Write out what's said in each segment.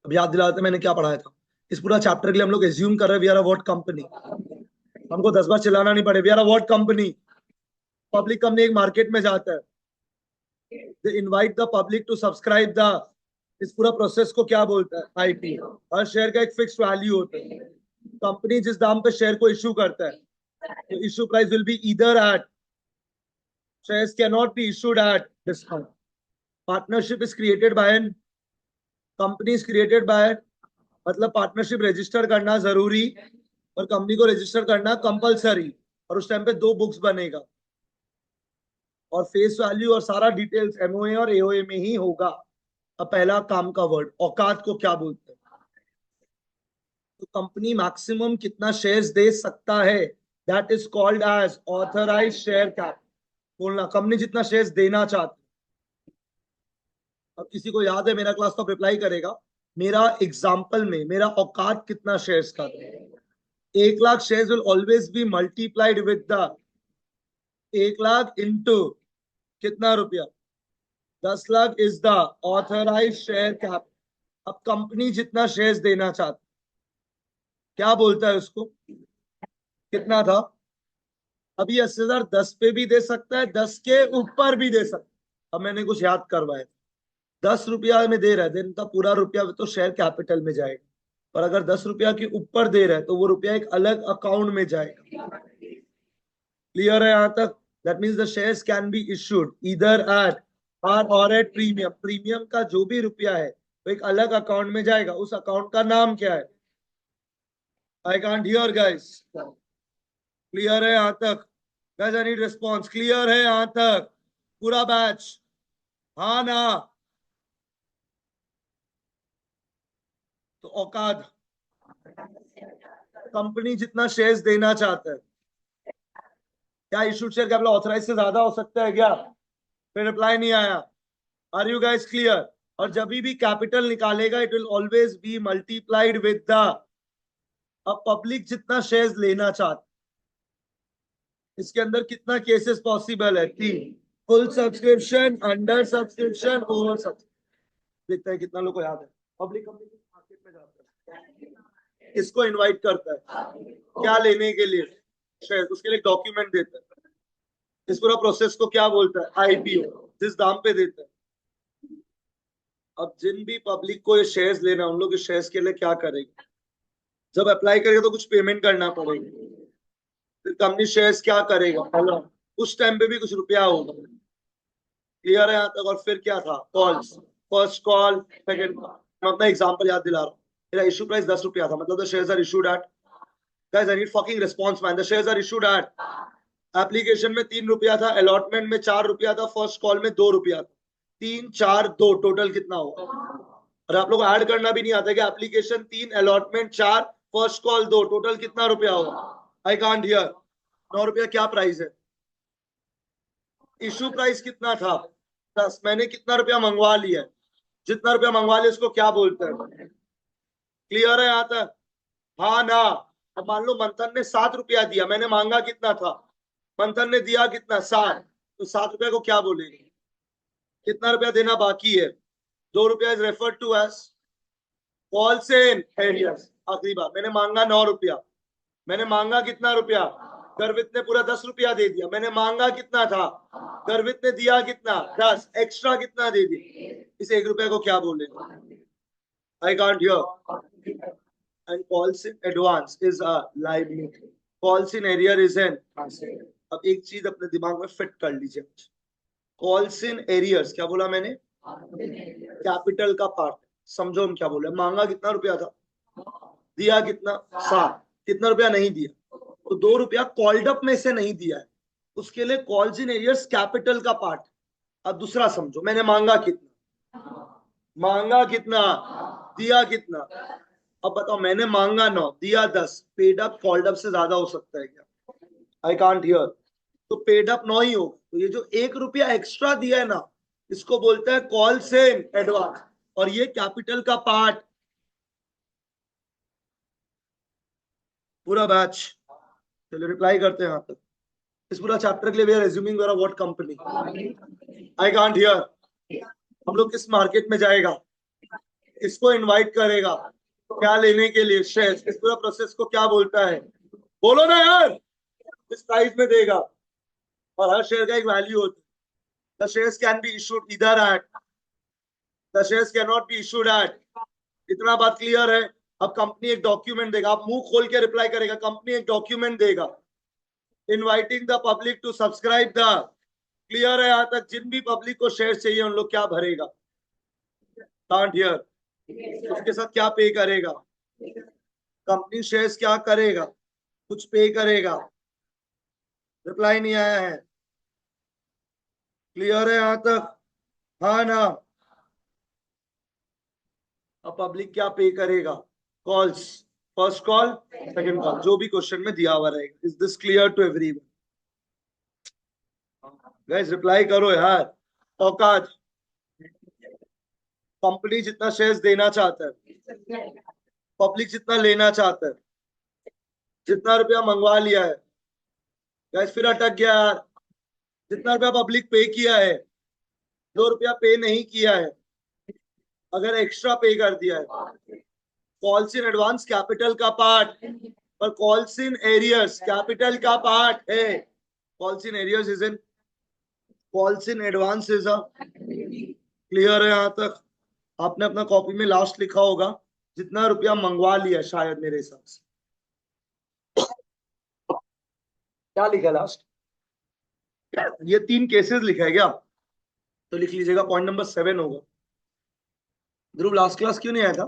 अब याद दिलाते मैंने क्या पढ़ाया था। इस पूरा चैप्टर के लिए हम लोग एज्यूम कर रहे हैं we are a what company. हमको 10 बार चिल्लाना नहीं पड़े, we are a what company. Public company एक मार्केट में जाता है, they invite the public to subscribe the, इस पूरा प्रोसेस को क्या बोलता है? आईपी। हर शेयर का एक फिक्स वैल्यू होता है। कंपनी जिस दाम पे शेयर को इशू करता है, तो issue price will be either at, shares cannot be issued at discount. Partnership is created by an, company is created by, मतलब पार्टनरशिप रजिस्टर करना जरूरी और कंपनी को रजिस्टर करना कंपलसरी, और उस टाइम पे दो बुक्स बनेगा और फेस वैल्यू और सारा डिटेल्स एमओए और एओए में ही होगा। अब पहला काम का वर्ड औकात को क्या बोलते हैं? तो कंपनी मैक्सिमम कितना शेयर्स दे सकता है, that is called as authorise share cap. बोलना कंपनी जितना शेयर्स देना चाहती। अब किसी को याद है मेरा क्लास, तो रिप्लाई करेगा। मेरा एग्जाम्पल में मेरा औकात कितना शेयर्स का था? 1 lakh shares will always be multiplied with the 1 lakh into कितना रुपया? 10 lakh is the authorise share cap. अब कंपनी जितना शेयर्स देना चाहती, क्या बोलता है उसको? कितना था? अभी 80,000 10 पे भी दे सकता है, 10 के ऊपर भी दे सकता है। अब मैंने कुछ याद करवाया, 10 रुपया में दे रहा है, देन का पूरा रुपया तो शेयर कैपिटल में जाएगा। पर अगर 10 रुपया के ऊपर दे रहा है तो वो रुपया एक अलग अकाउंट में जाएगा। क्लियर है यहां तक? That means the shares can be issued इधर एट पार और एट प्रीमियम। प्रीमियम का जो भी रुपया है वो एक अलग अकाउंट में जाएगा। उस अकाउंट का नाम क्या है? I can't here guys. Clear है यहां तक? Guys I need response. Clear है यहां तक पूरा बैच? हाँ ना? तो औकात, कंपनी जितना शेयर्स देना चाहता है, क्या इशूड शेयर कैपिटल ऑथराइज से ज्यादा हो सकता है क्या? फिर रिप्लाई नहीं आया। Are you guys clear? और जब भी कैपिटल निकालेगा it will always be multiplied with the, अब पब्लिक जितना शेयर्स लेना चाहता, इसके अंदर कितना केसेस पॉसिबल है? 3। Full subscription, under subscription, over subscription. देखते हैं कितना लोग को याद है। पब्लिक कंपनी मार्केट में जाता है, किसको इनवाइट करता है? क्या लेने के लिए? शेयर। उसके लिए डॉक्यूमेंट देता है। इस पूरा प्रोसेस को क्या बोलता है? आईपीओ। जिस दाम पे देता है। अब जिन भी पब्लिक को ये शेयर्स लेना, उन लोग इस शेयर्स के लिए क्या करेंगे? जब अप्लाई करेगा तो कुछ पेमेंट करना पड़ेगा। फिर कंपनी शेयर्स क्या करेगा? उस टाइम पे भी कुछ रुपया होगा। क्लियर है यहाँ तक? और फिर क्या था? Calls. First call, second call. मैं अपना एग्जांपल याद दिला रहा हूँ। मेरा इशू प्राइस 10 रुपया था, मतलब the shares are issued at, guys I need fucking response man, the shares are issued at, application में 3 रुपया था, अलॉटमेंट में 4 रुपया था, फर्स्ट कॉल में 2 रुपया था। 3 4 2 टोटल कितना होगा? और आप लोग को ऐड करना भी नहीं आता कि application 3, allotment 4, first call 2, total कितना रुपया होगा? आई कांट हियर। 9 रुपया क्या प्राइस है? इशू प्राइस कितना था? 10। मैंने कितना रुपया मंगवा लिया? जितना रुपया मंगवा लिया उसको क्या बोलते हैं? क्लियर है यहाँ तक? हाँ ना? अब मान लो मंथन ने 7 रुपया दिया, मैंने मांगा कितना था? मंथन ने दिया कितना? 7। तो 7 रुपया को क्या बोलेंगे? कितना रुपया देना बाकी है? 2 रुपया is refer to as calls in arrears. आखिरी बार मैंने मांगा 9 रुपया, मैंने मांगा कितना रुपया? गर्वित ने पूरा 10 रुपया दे दिया। मैंने मांगा कितना था? गर्वित ने दिया कितना? 10। एक्स्ट्रा कितना दे दिया? इस 1 रुपया को क्या बोलेंगे? आई can't here. And calls in advance is a liability, calls in arrear is an. अब एक चीज अपने दिमाग में फिट कर लीजिए। कॉल्स इन एरियर्स क्या बोला मैंने? कैपिटल का पार्ट। समझो हम क्या बोले। मांगा कितना रुपया था? दिया कितना? 7। कितना रुपया नहीं दिया? तो 2 रुपया कॉल्ड अप में से नहीं दिया है, उसके लिए कॉल्स इन एरियर्स कैपिटल का पार्ट। अब दूसरा समझो, मैंने मांगा कितना? मांगा कितना? दिया कितना? अब बताओ, मैंने मांगा 9, दिया 10, पेड अप कॉल्ड अप से ज्यादा हो सकता है क्या? आई कांट हियर। तो पेड अप 9 ही होगा। तो ये जो 1 रुपया एक्स्ट्रा दिया है ना, इसको बोलते हैं कॉल से एडवांस, और ये कैपिटल का पार्ट। पूरा बैच चलो रिप्लाई करते हैं यहाँ तक। इस पूरा चैप्टर के लिए we are assuming we are what company? I can't hear. हम लोग किस मार्केट में जाएगा? इसको इनवाइट करेगा क्या लेने के लिए, शेयर। इस पूरा प्रोसेस को क्या बोलता है, बोलो ना यार। इस प्राइस में देगा, और हर शेयर का एक वैल्यू होती है। The shares can be issued इधर at, the shares can not be issued at. इतना बात क्लियर है। अब कंपनी एक डॉक्यूमेंट देगा, आप मुंह खोल के रिप्लाई करेगा, कंपनी एक डॉक्यूमेंट देगा inviting the public to subscribe the. Clear है यहाँ तक। जिन भी पब्लिक को शेयर चाहिए उन लोग क्या भरेगा, कांट हियर। उसके साथ क्या पे करेगा, कंपनी शेयर्स क्या करेगा, कुछ पे करेगा। रिप्लाई नहीं आया है, क्लियर है यहाँ तक, हाँ ना। अब पब्लिक क्या पे करेगा, calls, first call second call, जो भी क्वेश्चन में दिया हुआ रहेगा। Is this clear to everyone? Guys reply करो यार। औकात, कंपनी जितना शेयर्स देना चाहता है, पब्लिक जितना लेना चाहता है, जितना रुपया मंगवा लिया है। गाइस फिर अटक गया यार। जितना रुपया पब्लिक पे किया है, जो रुपया पे नहीं किया है, अगर एक्स्ट्रा पे कर दिया है, कॉल्स इन एडवांस कैपिटल का पार्ट, पर कॉल्स इन एरियर्स कैपिटल का पार्ट है। Calls in arrears is in, calls in advance is a. Clear है यहाँ तक? आपने अपना कॉपी में लास्ट लिखा होगा जितना रुपया मंगवा लिया, शायद मेरे हिसाब से। क्या लिखा लास्ट? ये 3 केसेस लिखा है क्या? तो लिख लीजिएगा, पॉइंट नंबर 7 होगा। ध्रुव लास्ट क्लास क्यों नहीं आया था?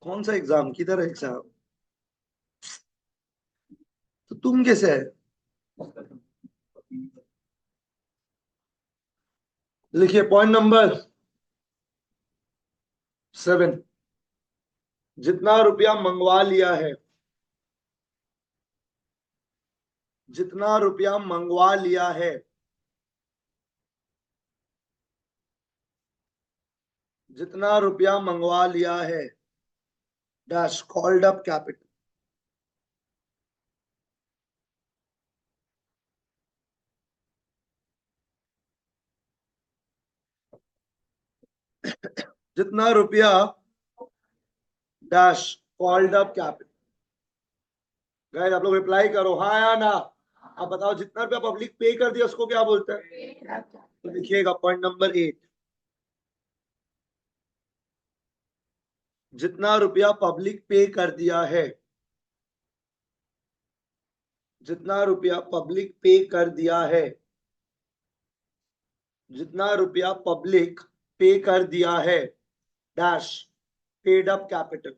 कौन सा एग्जाम, किधर है एग्जाम? तो तुम कैसे है? लिखिए पॉइंट नंबर 7, जितना रुपया मंगवा लिया है, जितना रुपया मंगवा लिया है, जितना रुपया मंगवा लिया है, डैश कॉल्ड अप कैपिटल। जितना रुपया dash called up capital. Guys आप लोग रिप्लाई करो हाँ या ना। आप बताओ जितना रुपया पब्लिक पे कर दिया उसको क्या बोलते हैं? तो लिखिएगा पॉइंट नंबर 8, जितना रुपया पब्लिक पे कर दिया है, जितना रुपया पब्लिक पे कर दिया है, जितना रुपया पब्लिक पे कर दिया है, डैश पेड अप कैपिटल।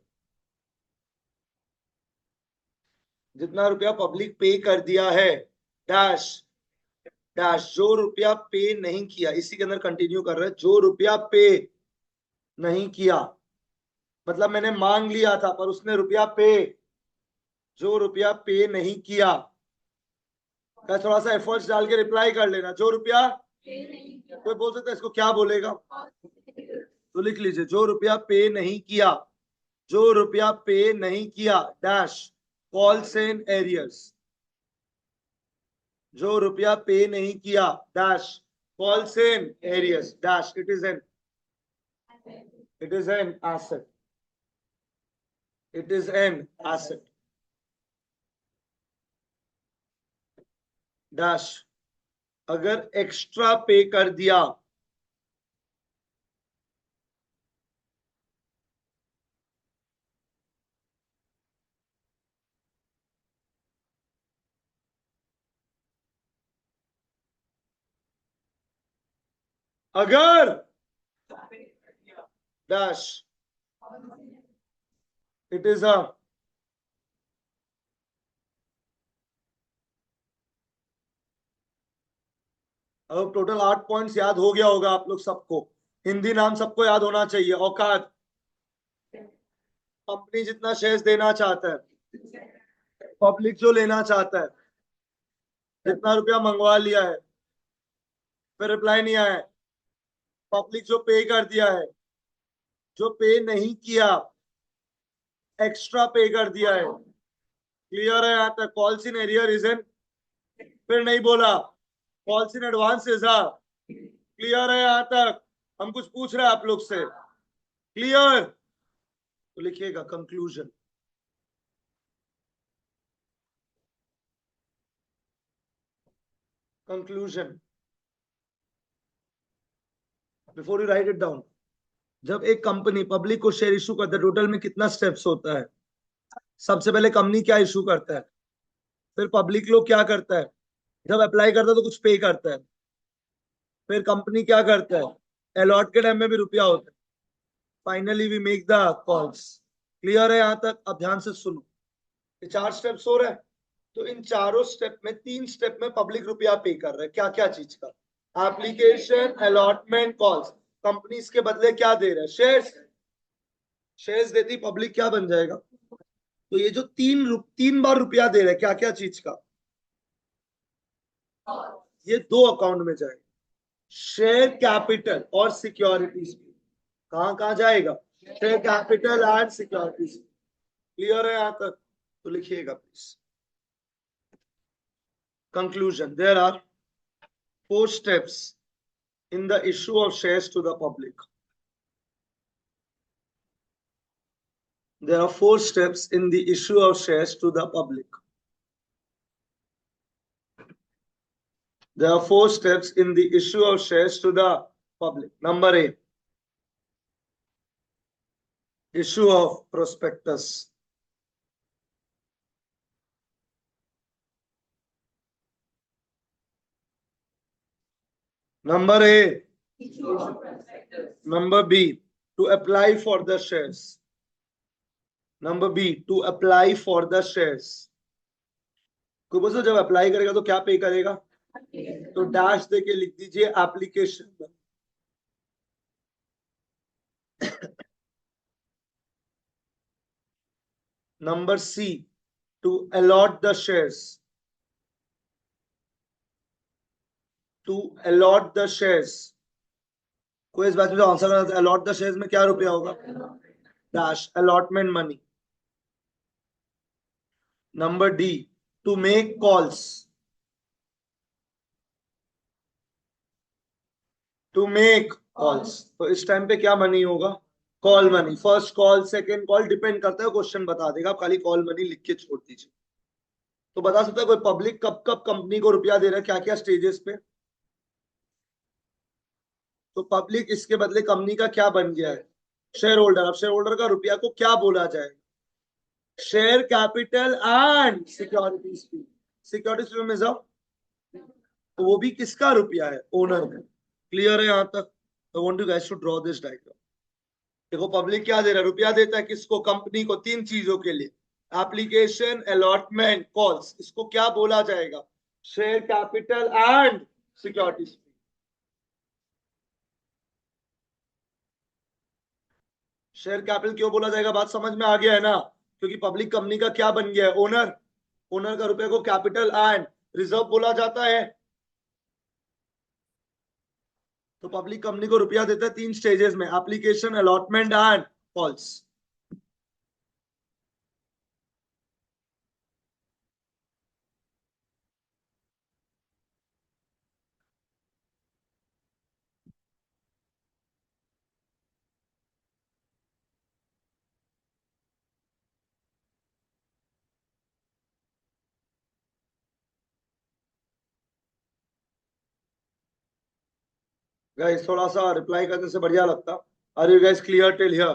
जितना रुपया पब्लिक पे कर दिया है, डैश डैश जो रुपया पे नहीं किया, इसी के अंदर कंटिन्यू कर रहे हैं। जो रुपया पे नहीं किया, मतलब मैंने मांग लिया था पर उसने रुपया पे, जो रुपया पे नहीं किया। क्या थोड़ा सा एफर्ट्स डाल के रिप्लाई कर लेना, जो रुपया कोई बोल सकता है इसको क्या बोलेगा, तो लिख लीजिए जो रुपया पे नहीं किया, जो रुपया पे नहीं किया, डैश कॉल्स इन एरियर्स। जो रुपया पे नहीं किया, dash calls in arrears, dash it is an, it is an asset, it is an asset, dash अगर एक्स्ट्रा पे कर दिया, अगर डैश इट इज अ, अब टोटल 8 पॉइंट्स याद हो गया होगा आप लोग सबको। हिंदी नाम सबको याद होना चाहिए। औकात, कंपनी जितना शेयर्स देना चाहता है, पब्लिक जो लेना चाहता है, जितना रुपया मंगवा लिया है, फिर रिप्लाई नहीं आया है, पब्लिक जो पे कर दिया है, जो पे नहीं किया, एक्स्ट्रा पे कर दिया है। क्लियर है यहाँ तक? Calls in arrear is an, फिर नहीं बोला, calls in advance is a. Clear है यहाँ तक? हम कुछ पूछ रहे हैं आप लोग से, क्लियर? तो लिखिएगा conclusion. Conclusion before you right it down. जब एक कंपनी पब्लिक को शेयर इशू करता है, टोटल में कितना स्टेप्स होता है? सबसे पहले कंपनी क्या इशू करता है, फिर पब्लिक लोग क्या करता है, जब अप्लाई करता है तो कुछ पे करता है, फिर कंपनी क्या करता है, अलॉट के टाइम में भी रुपया होता है, finally we make the calls. Clear है यहां तक? अब ध्यान से सुनो, ये 4 स्टेप्स हो रहे हैं। तो इन चारों स्टेप में 3 स्टेप में पब्लिक रुपया पे कर रहा है, क्या क्या चीज का? Application, allotment, calls. कंपनी इसके बदले क्या दे रहा है? शेयर्स। शेयर्स देती पब्लिक, क्या बन जाएगा? तो ये जो 3 बार रुपया दे रहा है, क्या क्या चीज का? ये 2 अकाउंट में जाएगा, शेयर कैपिटल और सिक्योरिटीज। कहां कहां जाएगा? Share capital and securities. Clear है यहां तक? तो लिखिएगा please. Conclusion, there are 4 steps in the issue of shares to the public. There are 4 steps in the issue of shares to the public. There are 4 steps in the issue of shares to the public. Number A, issue of prospectus. Number A. Number B, to apply for the shares. Number B, to apply for the shares. कोई बोलो जब apply करेगा तो क्या pay करेगा? तो dash देके लिख दीजिए application. Number C, to allot the shares. To allot the shares. कोई इस बात में आंसर करना था, अलॉट द शेयर्स में क्या रुपया होगा? Dash allotment money. Number D, to make calls. To make calls, तो इस टाइम पे क्या मनी होगा? Call money. First call, second call, depend करता है, क्वेश्चन बता देगा, आप खाली कॉल मनी लिख के छोड़ दीजिए। तो बता सकता है कोई पब्लिक कब कब कंपनी को रुपया दे रहा है, क्या क्या स्टेजेस पे? तो पब्लिक इसके बदले कंपनी का क्या बन गया है? Share holder. अब शेयर होल्डर का रुपया को क्या बोला जाए? Share capital and securities fee. Securities में जाओ, तो वो भी किसका रुपया है? ओनर का। क्लियर है यहां तक? I want you guys to draw this diagram. देखो पब्लिक क्या दे रहा है? रुपया देता है किसको? कंपनी को, 3 चीजों के लिए, एप्लीकेशन, अलॉटमेंट, कॉल्स। इसको क्या बोला जाएगा? Share capital and securities. Share capital क्यों बोला जाएगा? बात समझ में आ गया है ना? क्योंकि पब्लिक कंपनी का क्या बन गया है? ओनर। ओनर का रुपये को कैपिटल एंड रिजर्व बोला जाता है। तो पब्लिक कंपनी को रुपया देता है 3 स्टेजेस में, application, allotment and calls. Guys थोड़ा सा रिप्लाई करने से बढ़िया लगता। Are you guys clear till here?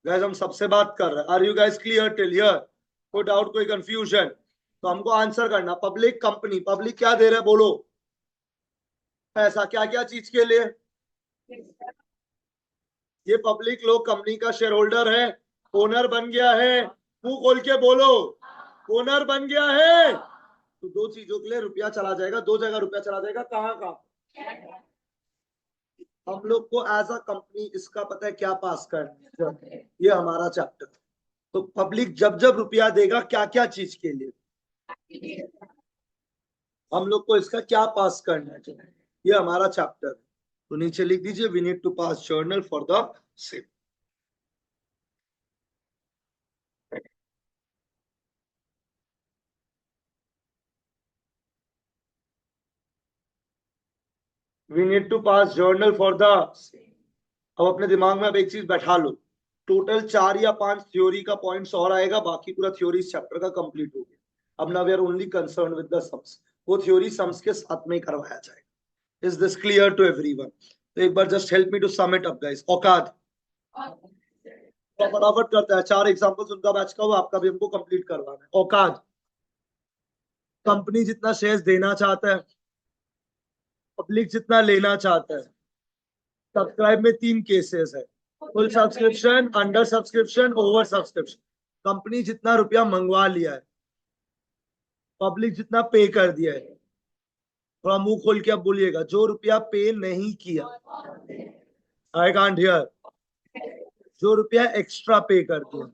Guys हम सबसे बात कर रहे हैं, are you guys clear till here? कोई डाउट, कोई कंफ्यूजन? तो हमको आंसर करना, पब्लिक कंपनी, पब्लिक क्या दे रहे हैं बोलो? पैसा। क्या क्या चीज के लिए? ये पब्लिक लोग कंपनी का शेयर होल्डर है, ओनर बन गया है। मुंह खोल के बोलो, ओनर बन गया है। तो 2 चीजों के लिए रुपया चला जाएगा, 2 जगह रुपया चला जाएगा। कहाँ कहाँ? हम लोग को एज अ कंपनी इसका पता है क्या पास करना है, ये हमारा चैप्टर। तो पब्लिक जब जब रुपया देगा, क्या क्या चीज के लिए, हम लोग को इसका क्या पास करना है, ये हमारा चैप्टर है। तो नीचे लिख दीजिए, we need to pass journal for the same. We need to pass journal for the same. अब अपने दिमाग में अब एक चीज बैठा लो, टोटल 4 या 5 थ्योरी का पॉइंट्स और आएगा, बाकी पूरा थ्योरी इस चैप्टर का कंप्लीट हो गया। अब ना we are only concern with the sums, वो थ्योरी सम्स के साथ में ही करवाया जाएगा। Is this clear to everyone? तो एक बार just help me to sum it up guys. औकात तो फटाफट करता है, 4 एग्जांपल्स उनका बैच का, वो आपका भी हमको कंप्लीट करवाना है। औकात, कंपनी जितना शेयर्स देना चाहता है, पब्लिक जितना लेना चाहता है। सब्सक्राइब में 3 केसेस है, full subscription, under subscription, over subscription. Company जितना रुपया मंगवा लिया है, पब्लिक जितना पे कर दिया है। थोड़ा मुंह खोल के अब बोलिएगा, जो रुपया पे नहीं किया, आई कांट हियर, जो रुपया एक्स्ट्रा पे कर दिया।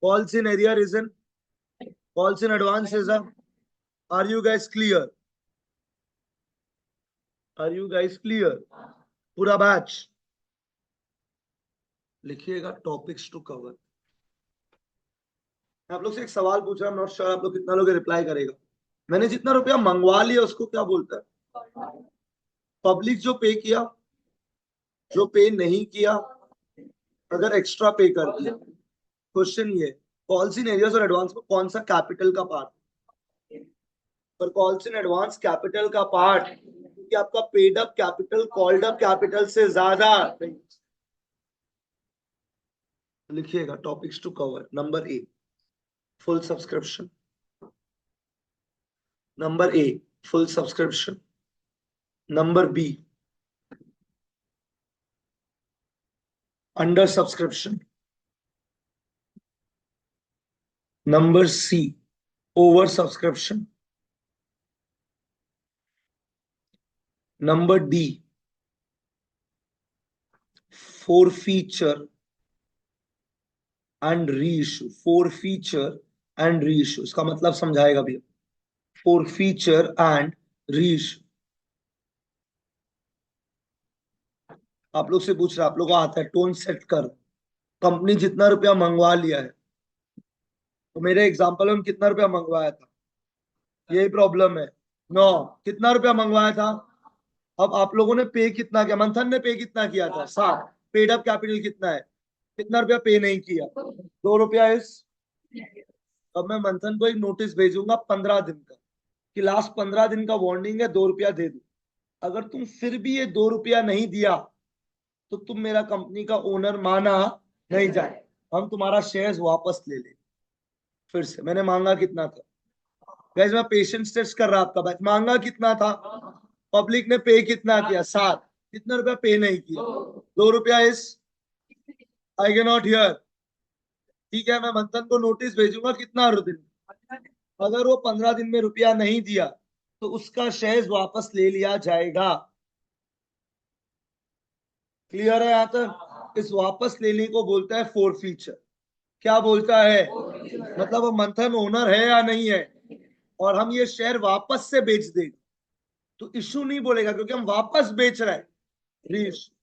Calls in arrear is in, calls in advance is a, are you guys clear? Are you guys clear? पूरा बैच लिखिएगा, टॉपिक्स टू कवर। मैं आप लोग से एक सवाल पूछ रहा हूं, नॉट श्योर आप लोग कितना लोग रिप्लाई करेगा। मैंने जितना रुपया मंगवा लिया उसको क्या बोलता है? पब्लिक जो पे किया, जो पे नहीं किया, अगर एक्स्ट्रा पे कर दिया। क्वेश्चन ये, कॉल्स इन एरियर्स और एडवांस में कौन सा कैपिटल का पार्ट? पर कॉल्स इन एडवांस कैपिटल का पार्ट, क्योंकि आपका paid up capital called up capital से ज्यादा नहीं। लिखिएगा, topics to cover. Number A, full subscription. Number A, full subscription. Number B, under subscription. Number C, over subscription. Number D, forfeiture and reissue. forfeiture and reissue, इसका मतलब समझाएगा भैया। forfeiture and reissue. आप लोग से पूछ रहा, आप लोग को आता है, टोन सेट कर। कंपनी जितना रुपया मंगवा लिया है, तो मेरे एग्जांपल में कितना रुपया मंगवाया था, यही प्रॉब्लम है। 9, कितना रुपया मंगवाया था। अब आप लोगों ने पे कितना किया, मंथन ने पे कितना किया था, 7। पेड अप कैपिटल कितना है, कितना रुपया पे नहीं किया, 2 रुपया इस। अब मैं मंथन को एक नोटिस भेजूंगा 15 दिन का, कि लास्ट 15 दिन का वार्निंग है, 2 रुपया दे दो। अगर तुम फिर भी ये 2 रुपया नहीं दिया, तो तुम मेरा कंपनी का ओनर माना नहीं जाए, हम तुम्हारा शेयर्स वापस ले ले। फिर से मैंने मांगा कितना था गाइस, मैं पेशेंस टेस्ट कर रहा आपका बैच। मांगा कितना था, पब्लिक ने पे कितना किया, 7। कितना रुपया पे नहीं किया, 2 रुपया इस, आई कैन नॉट हियर। ठीक है, मैं मंथन को नोटिस भेजूंगा कितना दिन, अगर वो 15 दिन में रुपया नहीं दिया, तो उसका शेयर्स वापस ले लिया जाएगा। क्लियर है यहाँ तक? इस वापस लेने को बोलता है फोरफीचर। क्या बोलता है? मतलब वो मंथन ओनर है या नहीं है, और हम ये शेयर वापस से बेच देंगे, तो इशू नहीं बोलेगा, क्योंकि हम वापस बेच रहे हैं। रीइश्यू,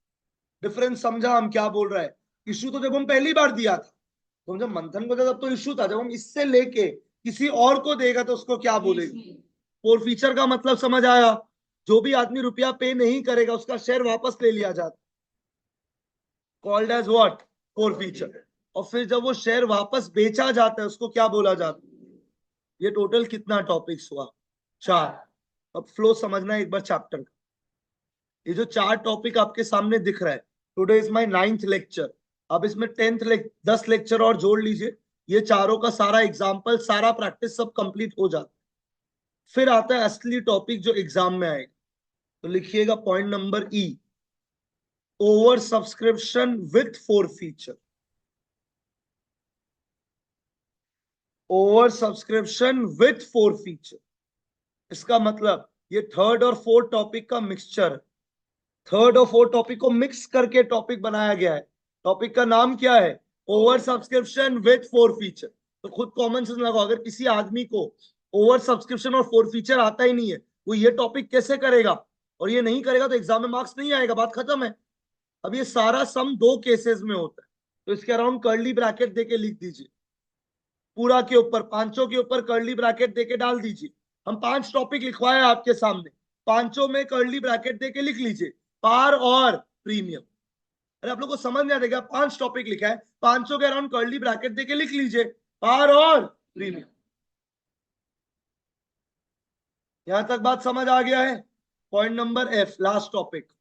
डिफरेंस समझा हम क्या बोल रहे हैं? इशू तो जब हम पहली बार दिया था, तो जब मंथन को तब तो इशू था, जब हम इससे लेके किसी और को देगा तो उसको क्या बोलेगा? फोरफीचर का मतलब समझ आया? जो भी आदमी रुपया पे नहीं करेगा, उसका शेयर वापस ले लिया जाता, कॉल्ड एज व्हाट? फोरफीचर। और फिर जब वो शेयर वापस बेचा जाता है, उसको क्या बोला जाता है? ये टोटल कितना टॉपिक्स हुआ? 4। अब फ्लो समझना एक बार चैप्टर का। ये जो 4 टॉपिक आपके सामने दिख रहा है, today is my 9th lecture. अब इसमें 10 लेक्चर और जोड़ लीजिए, ये चारों का सारा एग्जाम्पल, सारा प्रैक्टिस सब कंप्लीट हो जाता है। फिर आता है असली टॉपिक जो एग्जाम में आएगा। तो लिखिएगा point number E, over subscription with forfeiture. Over subscription with forfeiture, इसका मतलब ये 3rd और 4th टॉपिक का मिक्सचर। 3rd और 4th टॉपिक को मिक्स करके टॉपिक बनाया गया है। टॉपिक का नाम क्या है? Over subscription with forfeiture. तो खुद कॉमन सेंस लगाओ, अगर किसी आदमी को ओवर सब्सक्रिप्शन और फोरफीचर आता ही नहीं है, वो ये टॉपिक कैसे करेगा? और ये नहीं करेगा तो एग्जाम में मार्क्स नहीं आएगा, बात खत्म है। अब ये सारा सम 2 केसेस में होता है, तो इसके अराउंड कर्ली ब्रैकेट देके लिख दीजिए। पूरा के ऊपर, पांचों के ऊपर कर्ली ब्रैकेट देके डाल दीजिए। हम 5 टॉपिक लिखवाए आपके सामने, पांचों में कर्ली ब्रैकेट देके लिख लीजिए, पार और प्रीमियम। अरे आप लोग को समझ नहीं आएगा, 5 टॉपिक लिखा है, 500 के अराउंड कर्ली ब्रैकेट देके लिख लीजिए, पार और प्रीमियम। यहां तक बात समझ आ गया है? Point number F, last topic,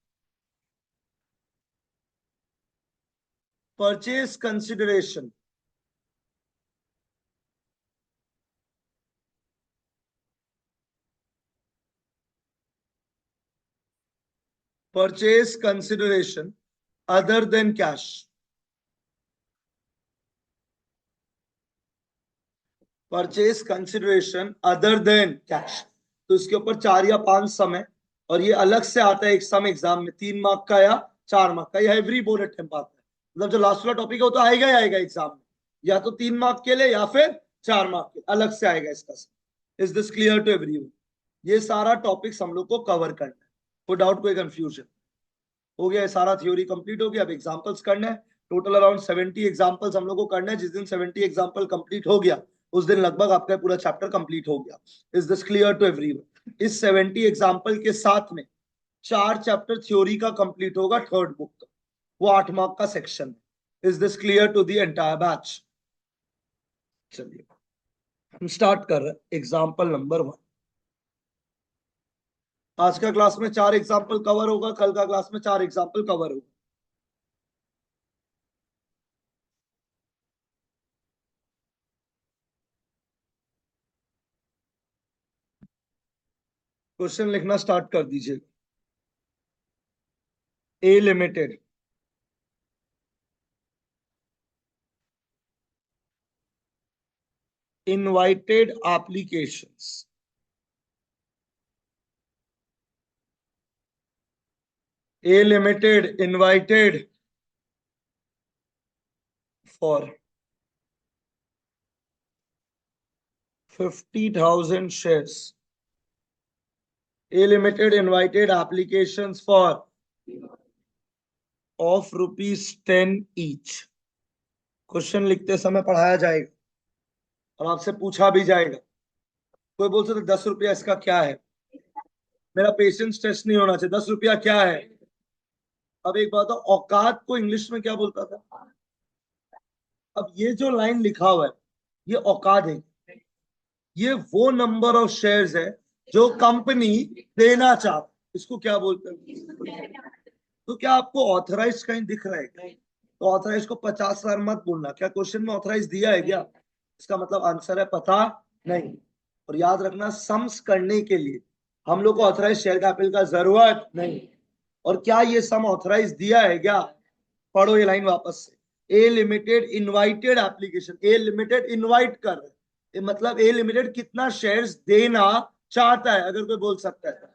purchase consideration. Purchase consideration other than cash. Purchase consideration other than cash, तो इसके ऊपर 4 या 5 सम है, और ये अलग से आता है एक सम एग्जाम में, 3 मार्क का या 4 मार्क का, या एवरी बोर्ड अटेम्प्ट आता है। मतलब जो लास्ट वाला टॉपिक है वो तो आएगा ही आएगा एग्जाम में, या तो 3 मार्क के लिए या फिर 4 मार्क के, अलग से आएगा इसका sum. Is this clear to everyone? ये सारा टॉपिक्स हम लोग को कवर करना है, कोई डाउट कोई कंफ्यूजन? हो गया, सारा थ्योरी कंप्लीट हो गया, अब एग्जांपल्स करना है। टोटल अराउंड 70 एग्जांपल्स हम लोग को करना है। जिस दिन 70 एग्जांपल कंप्लीट हो गया उस दिन लगभग आपका पूरा चैप्टर कंप्लीट हो गया। Is this clear to everyone? इस 70 एग्जांपल के साथ में 4 चैप्टर थ्योरी का कंप्लीट होगा, थर्ड बुक का, वो 8 मार्क का सेक्शन है। Is this clear to the entire batch? चलिए हम स्टार्ट कर रहे हैं एग्जाम्पल नंबर 1। आज का क्लास में 4 एग्जाम्पल कवर होगा, कल का क्लास में 4 एग्जाम्पल कवर होगा। क्वेश्चन लिखना स्टार्ट कर दीजिए। ए limited invited applications. A Limited invited for 50,000 shares. A Limited invited applications for of ₹10 each. Question लिखते समय पढ़ाया जाएगा और आपसे पूछा भी जाएगा। कोई बोल सकते 10 रुपया इसका क्या है? मेरा पेशेंस टेस्ट नहीं होना चाहिए। 10 रुपया क्या है? अब एक बात, औकात को इंग्लिश में क्या बोलता था? अब ये जो लाइन लिखा हुआ है ये औकात है, ये वो नंबर ऑफ शेयर्स है जो कंपनी देना चाहती, इसको क्या बोलते हैं? तो क्या आपको ऑथराइज कहीं दिख रहा है? तो ऑथराइज को 50,000 मत बोलना। क्या क्वेश्चन में ऑथराइज दिया है क्या? इसका मतलब आंसर है पता नहीं। और याद रखना, सम्स करने के लिए हम लोग को ऑथराइज शेयर कैपिटल का जरूरत नहीं। और क्या ये सम ऑथराइज दिया है क्या? पढ़ो ये लाइन वापस से। ए लिमिटेड इनवाइटेड एप्लीकेशन, ए लिमिटेड इनवाइट कर रहे हैं, मतलब ए लिमिटेड कितना शेयर्स देना चाहता है, अगर कोई बोल सकता है।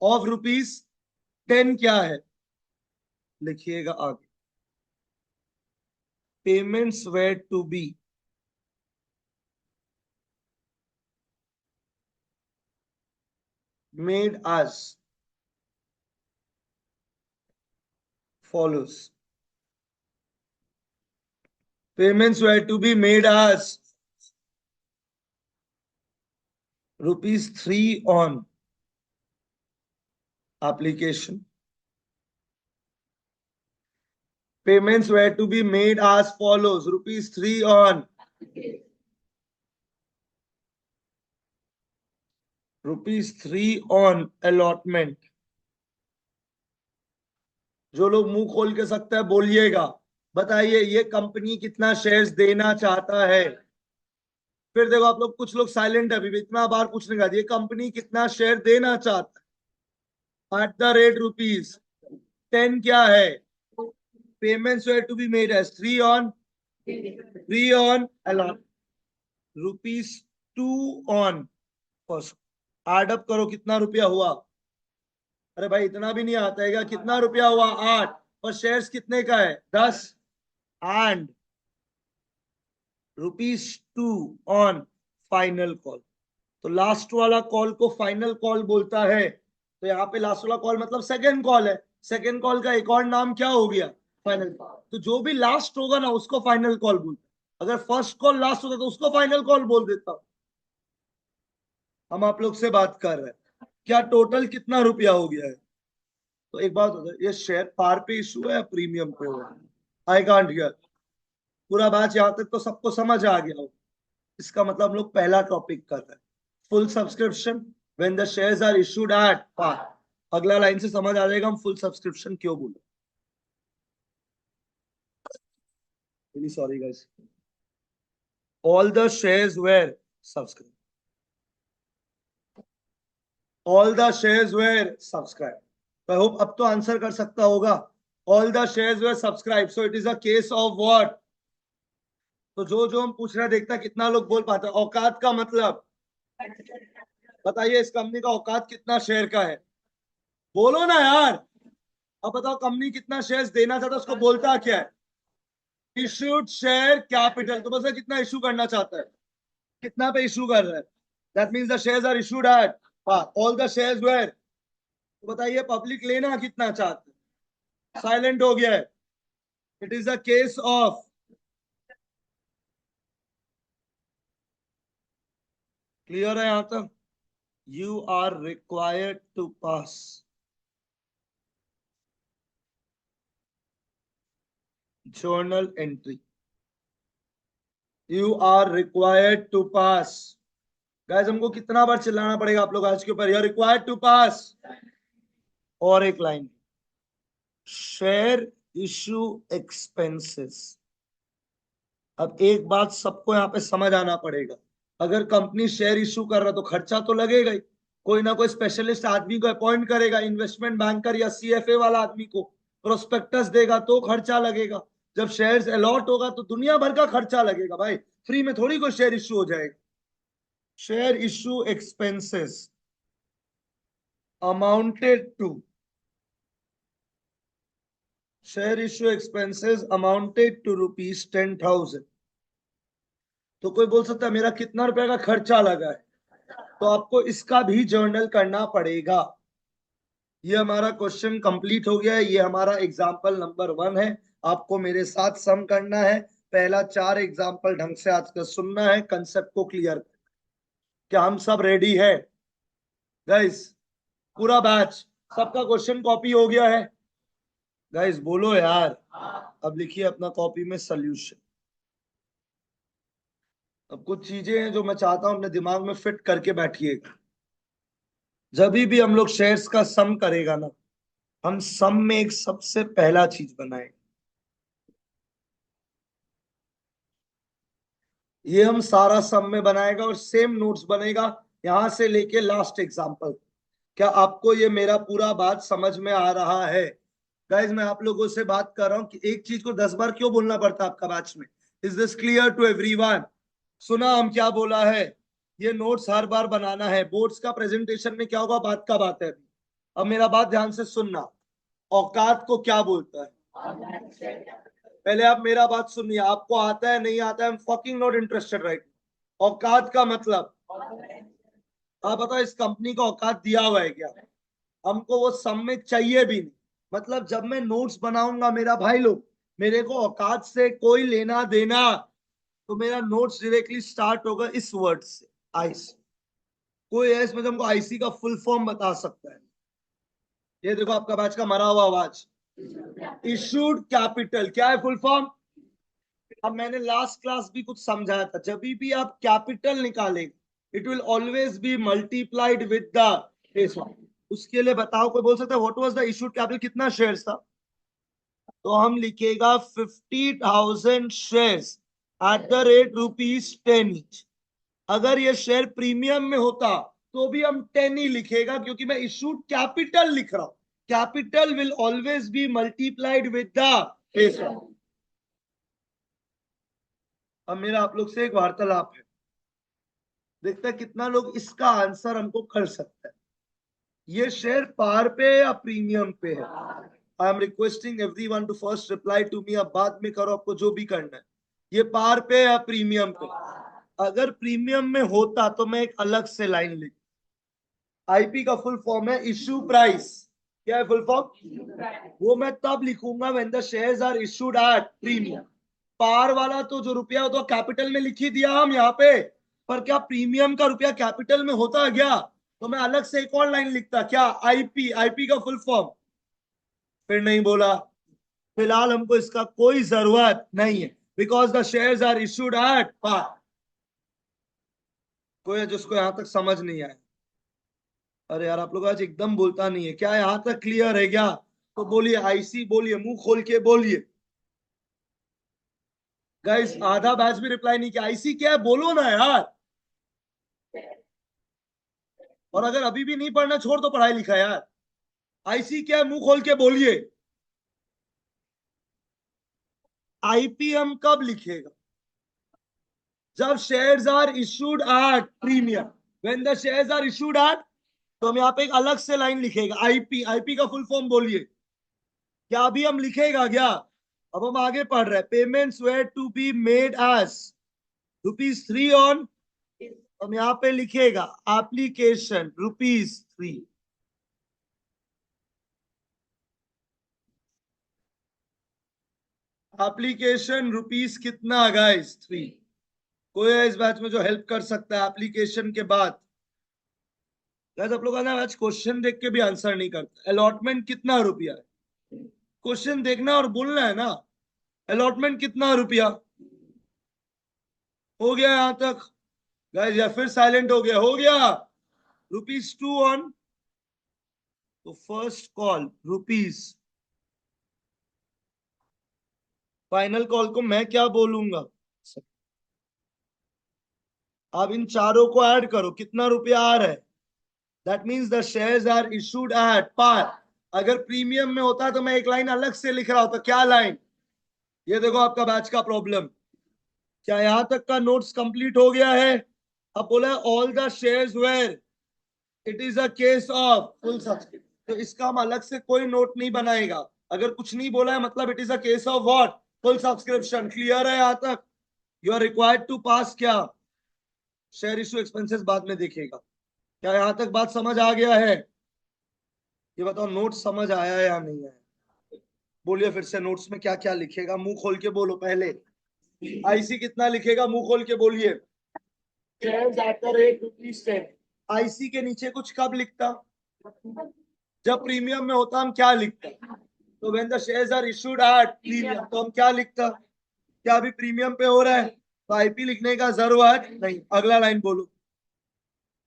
ऑफ ₹10 क्या है? लिखिएगा आगे। Payments were to be made as follows. Payments were to be made as ₹3 on application. Payments were to be made as follows: ₹3 on ₹3 on allotment. जो लोग मुंह खोल के सकता है बोलिएगा, बताइए ये कंपनी कितना शेयर्स देना चाहता है? फिर देखो आप लोग, कुछ लोग साइलेंट है, अभी भी इतना बार पूछने का, ये कंपनी कितना शेयर देना चाहता है? ₹10 क्या है? Payments were to be made as 3 on allotment. ₹2 on first. Add up करो कितना रुपया हुआ? अरे भाई इतना भी नहीं आता है क्या? कितना रुपया हुआ? 8। पर शेयर्स कितने का है? 10। And ₹2 on final call. तो लास्ट वाला कॉल को फाइनल कॉल बोलता है। तो यहाँ पे लास्ट वाला कॉल मतलब सेकेंड कॉल है। सेकेंड कॉल का एक और नाम क्या हो गया? Final call. तो जो भी लास्ट होगा ना उसको फाइनल कॉल बोलता है। अगर फर्स्ट कॉल लास्ट होता तो उसको फाइनल कॉल बोल देता हूं। हम आप लोग से बात कर रहे हैं, क्या टोटल कितना रुपया हो गया है? तो एक बात होता है, ये शेयर पार पे इशू है या प्रीमियम पे हुआ है? I can't here. पूरा बैच यहाँ तक तो सबको समझ आ गया हो। इसका मतलब हम लोग पहला टॉपिक कर रहे हैं, full subscription when the shares are issued at par. अगला लाइन से समझ आ जाएगा हम फुल सब्सक्रिप्शन क्यों बोले। Really sorry guys, all the shares were subscribe, all the shares were subscribe. I hope अब तो आंसर कर सकता होगा। All the shares were subscribe, so it is a case of what. तो जो जो हम पूछ रहे हैं, देखता कितना लोग बोल पाते हैं। औकात का मतलब बताइए, इस कंपनी का औकात कितना शेयर का है? बोलो ना यार। अब बताओ कंपनी कितना शेयर्स देना चाहता है, उसको बोलता क्या है? Issued share capital. तो बस कितना इशू करना चाहता है, कितना पे इशू कर रहा है। That means the shares are issued at all the shares were. तो बताइए पब्लिक लेना कितना चाहता है? साइलेंट हो गया है। It is a case of, clear है यहां तक? You are required to pass journal entry. You are required to pass. गाइस हमको कितना बार चिल्लाना पड़ेगा आप लोग आज के ऊपर? यू आर रिक्वायर्ड टू पास। और एक लाइन, शेयर इशू एक्सपेंसेस। अब एक बात सबको यहाँ पे समझ आना पड़ेगा, अगर कंपनी शेयर इशू कर रहा तो खर्चा तो लगेगा ही। कोई ना कोई स्पेशलिस्ट आदमी को अपॉइंट करेगा, इन्वेस्टमेंट बैंकर या सीएफए वाला आदमी को, प्रोस्पेक्टस देगा तो खर्चा लगेगा। जब शेयर्स अलॉट होगा तो दुनिया भर का खर्चा लगेगा भाई, फ्री में थोड़ी कोई शेयर इशू हो जाएगा। Share issue expenses amounted to, share issue expenses amounted to ₹10,000। तो कोई बोल सकता है मेरा कितना रुपए का खर्चा लगा है, तो आपको इसका भी जर्नल करना पड़ेगा। ये हमारा क्वेश्चन कंप्लीट हो गया है, ये हमारा एग्जाम्पल नंबर 1 है। आपको मेरे साथ सम करना है, पहला 4 एग्जाम्पल ढंग से आज का सुनना है, कंसेप्ट को क्लियर। क्या हम सब रेडी है गाइस? पूरा बैच सबका क्वेश्चन कॉपी हो गया है गाइस? बोलो यार। अब लिखिए अपना कॉपी में सॉल्यूशन। अब कुछ चीजें हैं जो मैं चाहता हूं अपने दिमाग में फिट करके बैठिएगा। जब भी हम लोग शेयर्स का सम करेगा ना, हम सम में एक सबसे पहला चीज बनाएंगे, ये हम सारा सम में बनाएगा और सेम नोट्स बनेगा यहां से लेके लास्ट एग्जांपल। क्या आपको ये मेरा पूरा बात समझ में आ रहा है? गाइज मैं आप लोगों से बात कर रहा हूं कि एक चीज को 10 बार क्यों बोलना पड़ता है आपका बैच में? Is this clear to everyone? सुना हम क्या बोला है? ये नोट्स हर बार बनाना है। बोर्ड्स का प्रेजेंटेशन में क्या होगा, बात का बात है अभी। अब मेरा बात ध्यान से सुनना। औकात को क्या बोलता है? पहले आप मेरा बात सुनिए, आपको आता है नहीं आता है, I am fucking not interested right. औकात का मतलब, आप बताओ इस कंपनी का औकात दिया हुआ है क्या? हमको वो सब में चाहिए भी नहीं। मतलब जब मैं नोट्स बनाऊंगा मेरा भाई लोग, मेरे को औकात से कोई लेना देना, तो मेरा नोट्स डायरेक्टली स्टार्ट होगा इस वर्ड से, आईसी। कोई है इसमें तुमको आईसी का फुल फॉर्म बता सकता है? ये देखो आपका बैच का मरा हुआ आवाज, इशूड कैपिटल। क्या है फुल फॉर्म? अब मैंने लास्ट क्लास भी कुछ समझाया था, जब भी आप कैपिटल निकालेंगे it will always be multiplied with the face value. उसके लिए बताओ, कोई बोल सकता है what was the issued capital, कितना शेयर्स था? तो हम लिखेगा 50,000 shares at the rate ₹10 each. अगर ये शेयर प्रीमियम में होता तो भी हम 10 ही लिखेगा, क्योंकि मैं इशूड कैपिटल लिख रहा हूं। Capital will always be multiplied with the face value. अब मेरा आप लोग से एक वार्तालाप है, देखते हैं कितना लोग इसका आंसर हमको कर सकते हैं। ये शेयर पार पे या प्रीमियम पे है? I am requesting everyone to first reply to me. अब बाद में करो आपको जो भी करना है। ये पार पे या प्रीमियम पे? अगर प्रीमियम में होता तो मैं एक अलग से लाइन लिख, आईपी का फुल फॉर्म है इश्यू प्राइस। क्या है फुल फॉर्म? वो मैं तब लिखूंगा when the shares are issued at premium. Par वाला तो जो रुपया हो तो कैपिटल में लिख ही दिया हम यहाँ पे, पर क्या प्रीमियम का रुपया कैपिटल में होता है क्या? तो मैं अलग से एक और लाइन लिखता, क्या? आईपी, आईपी का फुल फॉर्म फिर नहीं बोला। फिलहाल हमको इसका कोई जरूरत नहीं है, because the shares are issued at par. कोई है जिसको यहां तक समझ नहीं आया? अरे यार, आप लोग आज एकदम बोलता नहीं है क्या? यहां तक क्लियर है क्या? तो बोलिए आईसी, बोलिए, मुंह खोल के बोलिए। गाइस, आधा बैच भी रिप्लाई नहीं किया। आईसी क्या है बोलो ना यार। और अगर अभी भी नहीं पढ़ना, छोड़ दो पढ़ाई लिखा यार। आईसी क्या है, मुंह खोल के बोलिए। आईपीएम कब लिखेगा? जब shares are issued at premium. When the shares are issued at, तो हम यहाँ पे एक अलग से लाइन लिखेगा आईपी। आईपी का फुल फॉर्म बोलिए। क्या अभी हम लिखेगा क्या? अब हम आगे पढ़ रहे हैं। Payments were to be made as ₹3 on, हम यहाँ पे लिखेगा एप्लीकेशन ₹3। एप्लीकेशन रुपीस कितना गाइस? 3। कोई है इस बैच में जो हेल्प कर सकता है एप्लीकेशन के बाद? गाइस, आप लोग ना आज क्वेश्चन देख के भी आंसर नहीं करते। अलॉटमेंट कितना रुपया है? क्वेश्चन देखना और बोलना है ना। अलॉटमेंट कितना रुपया? हो गया यहां तक? गाइस, या फिर साइलेंट हो गया? हो गया। ₹2 ऑन, तो first call rupees. Final call को मैं क्या बोलूंगा? अब इन चारों को ऐड करो, कितना रुपया आ रहा है? That means the shares are issued at par. अगर प्रीमियम में होता तो मैं एक लाइन अलग से लिख रहा होता। क्या लाइन? ये देखो आपका बैच का प्रॉब्लम। क्या यहां तक का नोट्स कंप्लीट हो गया है? अब बोला all the shares where it is a case of full subscription, तो इसका हम अलग से कोई नोट नहीं बनाएगा। अगर कुछ नहीं बोला है मतलब it is a case of what? Full subscription. Clear है यहां तक? यू आर रिक्वायर्ड टू पास क्या? शेयर इशू एक्सपेंसेस बाद में देखेगा। क्या यहां तक बात समझ आ गया है? ये बताओ, नोट समझ आया है या नहीं आया? बोलिए फिर से, नोट्स में क्या क्या लिखेगा? मुंह खोल के बोलो पहले। आईसी कितना लिखेगा? मुंह खोल के बोलिए। आईसी के नीचे कुछ कब लिखता? जब प्रीमियम में होता हम क्या लिखता? तो when the shares are issued at premium, तो हम क्या लिखता? क्या अभी प्रीमियम पे हो रहा है तो आईपी लिखने का जरूरत नहीं। अगला लाइन बोलो।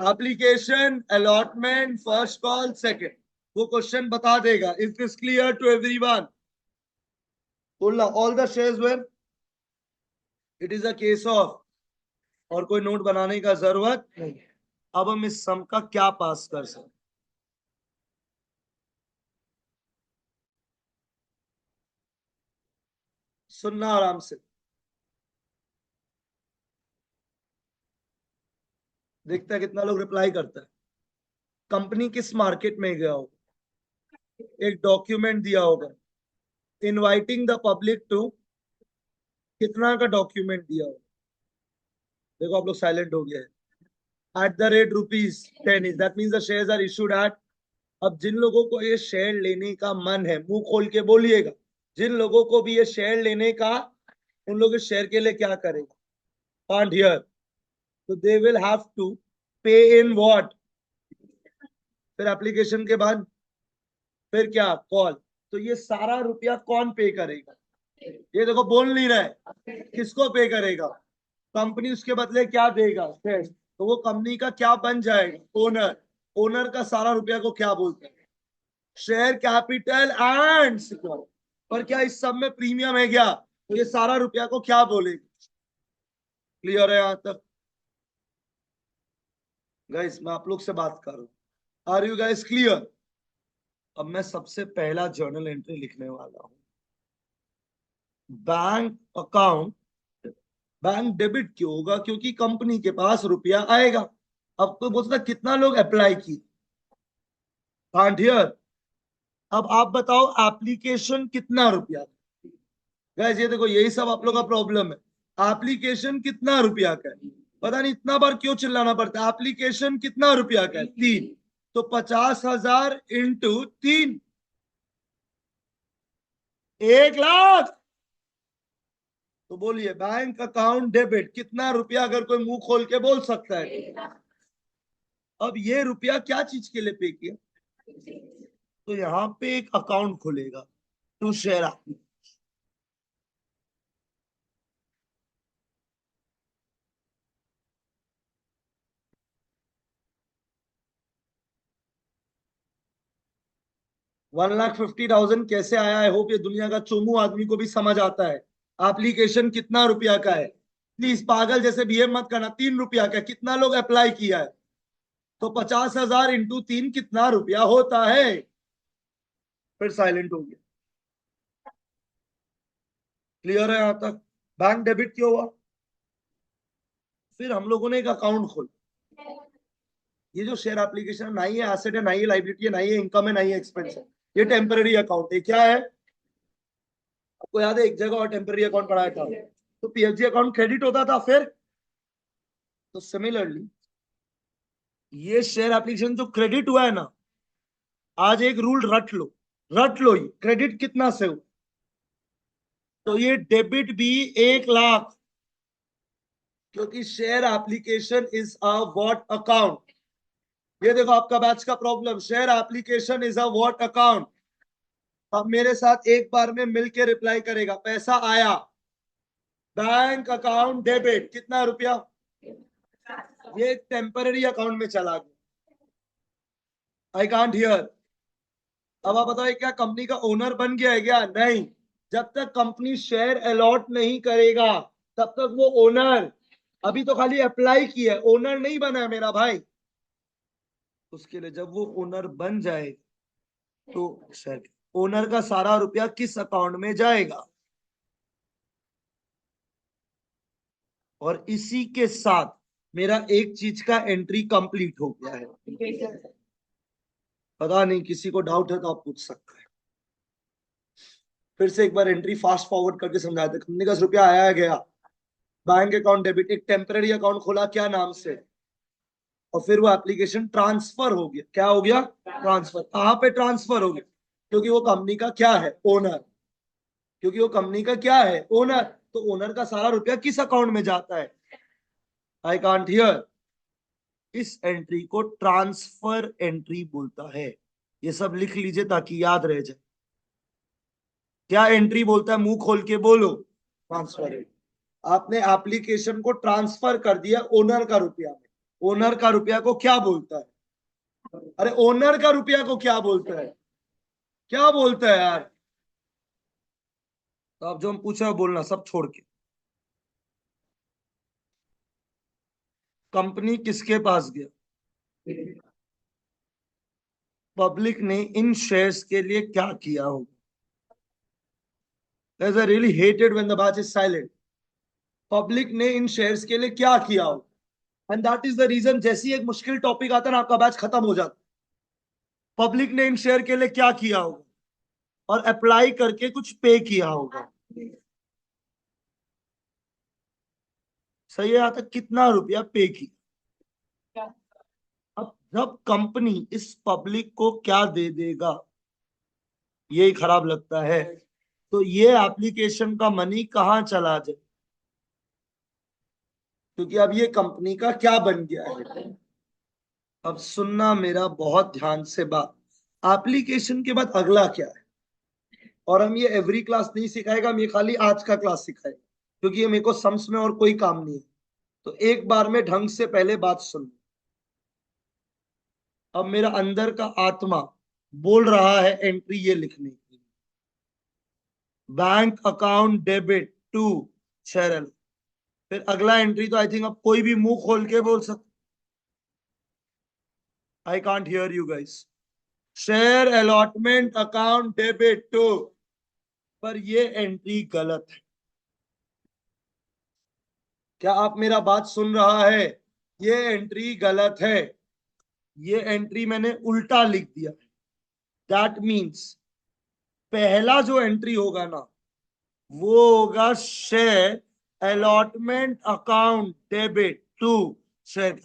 Application, allotment, first call, second. वो क्वेश्चन बता देगा। Is this clear to everyone? बोलना all the shares where it is a case of, और कोई नोट बनाने का जरूरत नहीं। अब हम इस सम का क्या पास कर सकते? सुनना आराम से। देखता है कितना लोग रिप्लाई करता है। कंपनी किस मार्केट में गया होगा? एक डॉक्यूमेंट दिया होगा इनवाइटिंग द पब्लिक टू, कितना का डॉक्यूमेंट दिया होगा? देखो आप लोग साइलेंट हो गए। At the rate ₹10 is, that means the shares are issued at. अब जिन लोगों को ये शेयर लेने का मन है, मुंह खोल के बोलिएगा, जिन लोगों को भी ये शेयर लेने का, उन लोग इस शेयर के लिए क्या करेगा? Can't hear. तो दे विल हैव टू पे इन व्हाट? फिर एप्लीकेशन के बाद फिर क्या? कॉल। तो ये सारा रुपया कौन पे करेगा? ये देखो बोल नहीं रहे। किसको पे करेगा? कंपनी उसके बदले क्या देगा? शेयर। तो वो कंपनी का क्या बन जाएगा? ओनर। ओनर का सारा रुपया को क्या बोलते हैं? Share capital and secure. पर क्या इस सब में प्रीमियम है क्या? तो ये सारा रुपया को क्या बोलेगा? क्लियर है यहां तक? गाइस, मैं आप लोग से बात कर रहा हूं। Are you guys clear? अब मैं सबसे पहला जर्नल एंट्री लिखने वाला हूं। Bank account. बैंक डेबिट क्यों होगा? क्योंकि कंपनी के पास रुपया आएगा। अब तो बोलता कितना लोग अप्लाई की? Can't hear. अब आप बताओ एप्लीकेशन कितना रुपया? गैस, ये देखो यही सब आप लोग का प्रॉब्लम है। एप्लीकेशन कितना रुपया का है? पता नहीं इतना बार क्यों चिल्लाना पड़ता है। एप्लीकेशन कितना रुपया का है? 3। तो 50,000 इंटू 3, 1 लाख। तो बोलिए बैंक अकाउंट डेबिट कितना रुपया? अगर कोई मुंह खोल के बोल सकता है। अब ये रुपया क्या चीज के लिए पे किया? तो यहाँ पे एक अकाउंट खुलेगा टू शेयर आपकी। 1,50,000 कैसे आया? आई होप ये दुनिया का चोमू आदमी को भी समझ आता है। एप्लीकेशन कितना रुपया का है? प्लीज पागल जैसे बिहेव मत करना। 3 रुपया का कितना लोग अप्लाई किया है? तो 50,000 इंटू 3 कितना रुपया होता है? फिर साइलेंट हो गया। क्लियर है यहां तक? बैंक डेबिट क्यों हुआ? फिर हम लोगों ने एक अकाउंट खोला। ये जो शेयर एप्लीकेशन ना ही है एसेट है, ना ही लाइबिलिटी है, ना ही इनकम है, ना ही एक्सपेंस है। ये टेम्पररी अकाउंट है। क्या है? आपको याद है एक जगह और टेम्पररी अकाउंट पढ़ाया था, तो पीएफजी अकाउंट क्रेडिट होता था। फिर तो सिमिलरली ये शेयर एप्लीकेशन जो क्रेडिट हुआ है ना, आज एक रूल रट लो, रट लो। ये क्रेडिट कितना से हो? तो ये डेबिट भी 1 लाख, क्योंकि share application is a what account. ये देखो आपका बैच का problem, share application is a what account. अब मेरे साथ एक बार में मिलके रिप्लाई करेगा। पैसा आया, बैंक अकाउंट डेबिट, कितना रुपया? ये टेम्पररी अकाउंट में चला गया। आई कांट हियर। अब आप बताओ क्या कंपनी का ओनर बन गया है क्या? नहीं। जब तक कंपनी शेयर अलॉट नहीं करेगा तब तक वो ओनर, अभी तो खाली अप्लाई किया है, ओनर नहीं बना है मेरा भाई। उसके लिए जब वो ओनर बन जाए तो शेयर, ओनर का सारा रुपया किस अकाउंट में जाएगा? और इसी के साथ मेरा एक चीज का एंट्री कंप्लीट हो गया है। पता नहीं किसी को डाउट है तो आप पूछ सकते हैं। फिर से एक बार एंट्री फास्ट फॉरवर्ड करके समझाते। कंपनी का रुपया आया गया, बैंक अकाउंट डेबिट, एक टेम्पररी अकाउंट खोला क्या नाम से, और फिर वो एप्लीकेशन ट्रांसफर हो गया। क्या हो गया? ट्रांसफर। कहां पे ट्रांसफर हो गया? क्योंकि वो कंपनी का क्या है? ओनर। क्योंकि वो कंपनी का क्या है? ओनर। तो ओनर का सारा रुपया किस अकाउंट में जाता है? I can't here. इस एंट्री को ट्रांसफर एंट्री बोलता है। ये सब लिख लीजिए ताकि याद रह जाए। क्या एंट्री बोलता है? मुंह खोल के बोलो। ट्रांसफर। आपने एप्लीकेशन को ट्रांसफर कर दिया ओनर का रुपया में। ओनर का रुपया को क्या बोलता है? अरे ओनर का रुपया को क्या बोलता है? क्या बोलता है यार? तो आप जो हम पूछा बोलना सब छोड़ के। कंपनी किसके पास गया? पब्लिक ने इन शेयर्स के लिए क्या किया होगा? Guys, I really hated when the batch is silent. Public ने इन शेयर्स के लिए क्या किया होगा? And that is the reason जैसी एक मुश्किल टॉपिक आता है ना आपका बैच खत्म हो जाता है। पब्लिक ने इन शेयर के लिए क्या किया होगा? और अप्लाई करके कुछ पे किया होगा। सही है? आता कितना रुपया पे किया? अब जब कंपनी इस पब्लिक को क्या दे देगा, यही खराब लगता है। तो ये एप्लीकेशन का मनी कहाँ चला जाए? क्योंकि अब ये कंपनी का क्या बन गया है? अब सुनना मेरा बहुत ध्यान से बात। एप्लीकेशन के बाद अगला क्या है? और हम ये एवरी क्लास नहीं सिखाएगा, हम ये खाली आज का क्लास सिखाएगा, क्योंकि ये मेरे को सम्स में और कोई काम नहीं है। तो एक बार में ढंग से पहले बात सुन। अब मेरा अंदर का आत्मा बोल रहा है एंट्री ये लिखने की, bank account debit to share. फिर अगला एंट्री तो आई थिंक अब कोई भी मुंह खोल के बोल सकता। I can't hear you guys. Share allotment account debit to, पर ये एंट्री गलत है। क्या आप मेरा बात सुन रहा है? ये एंट्री गलत है। ये एंट्री मैंने उल्टा लिख दिया। दैट मीन्स पहला जो एंट्री होगा ना वो होगा share allotment account debit to share.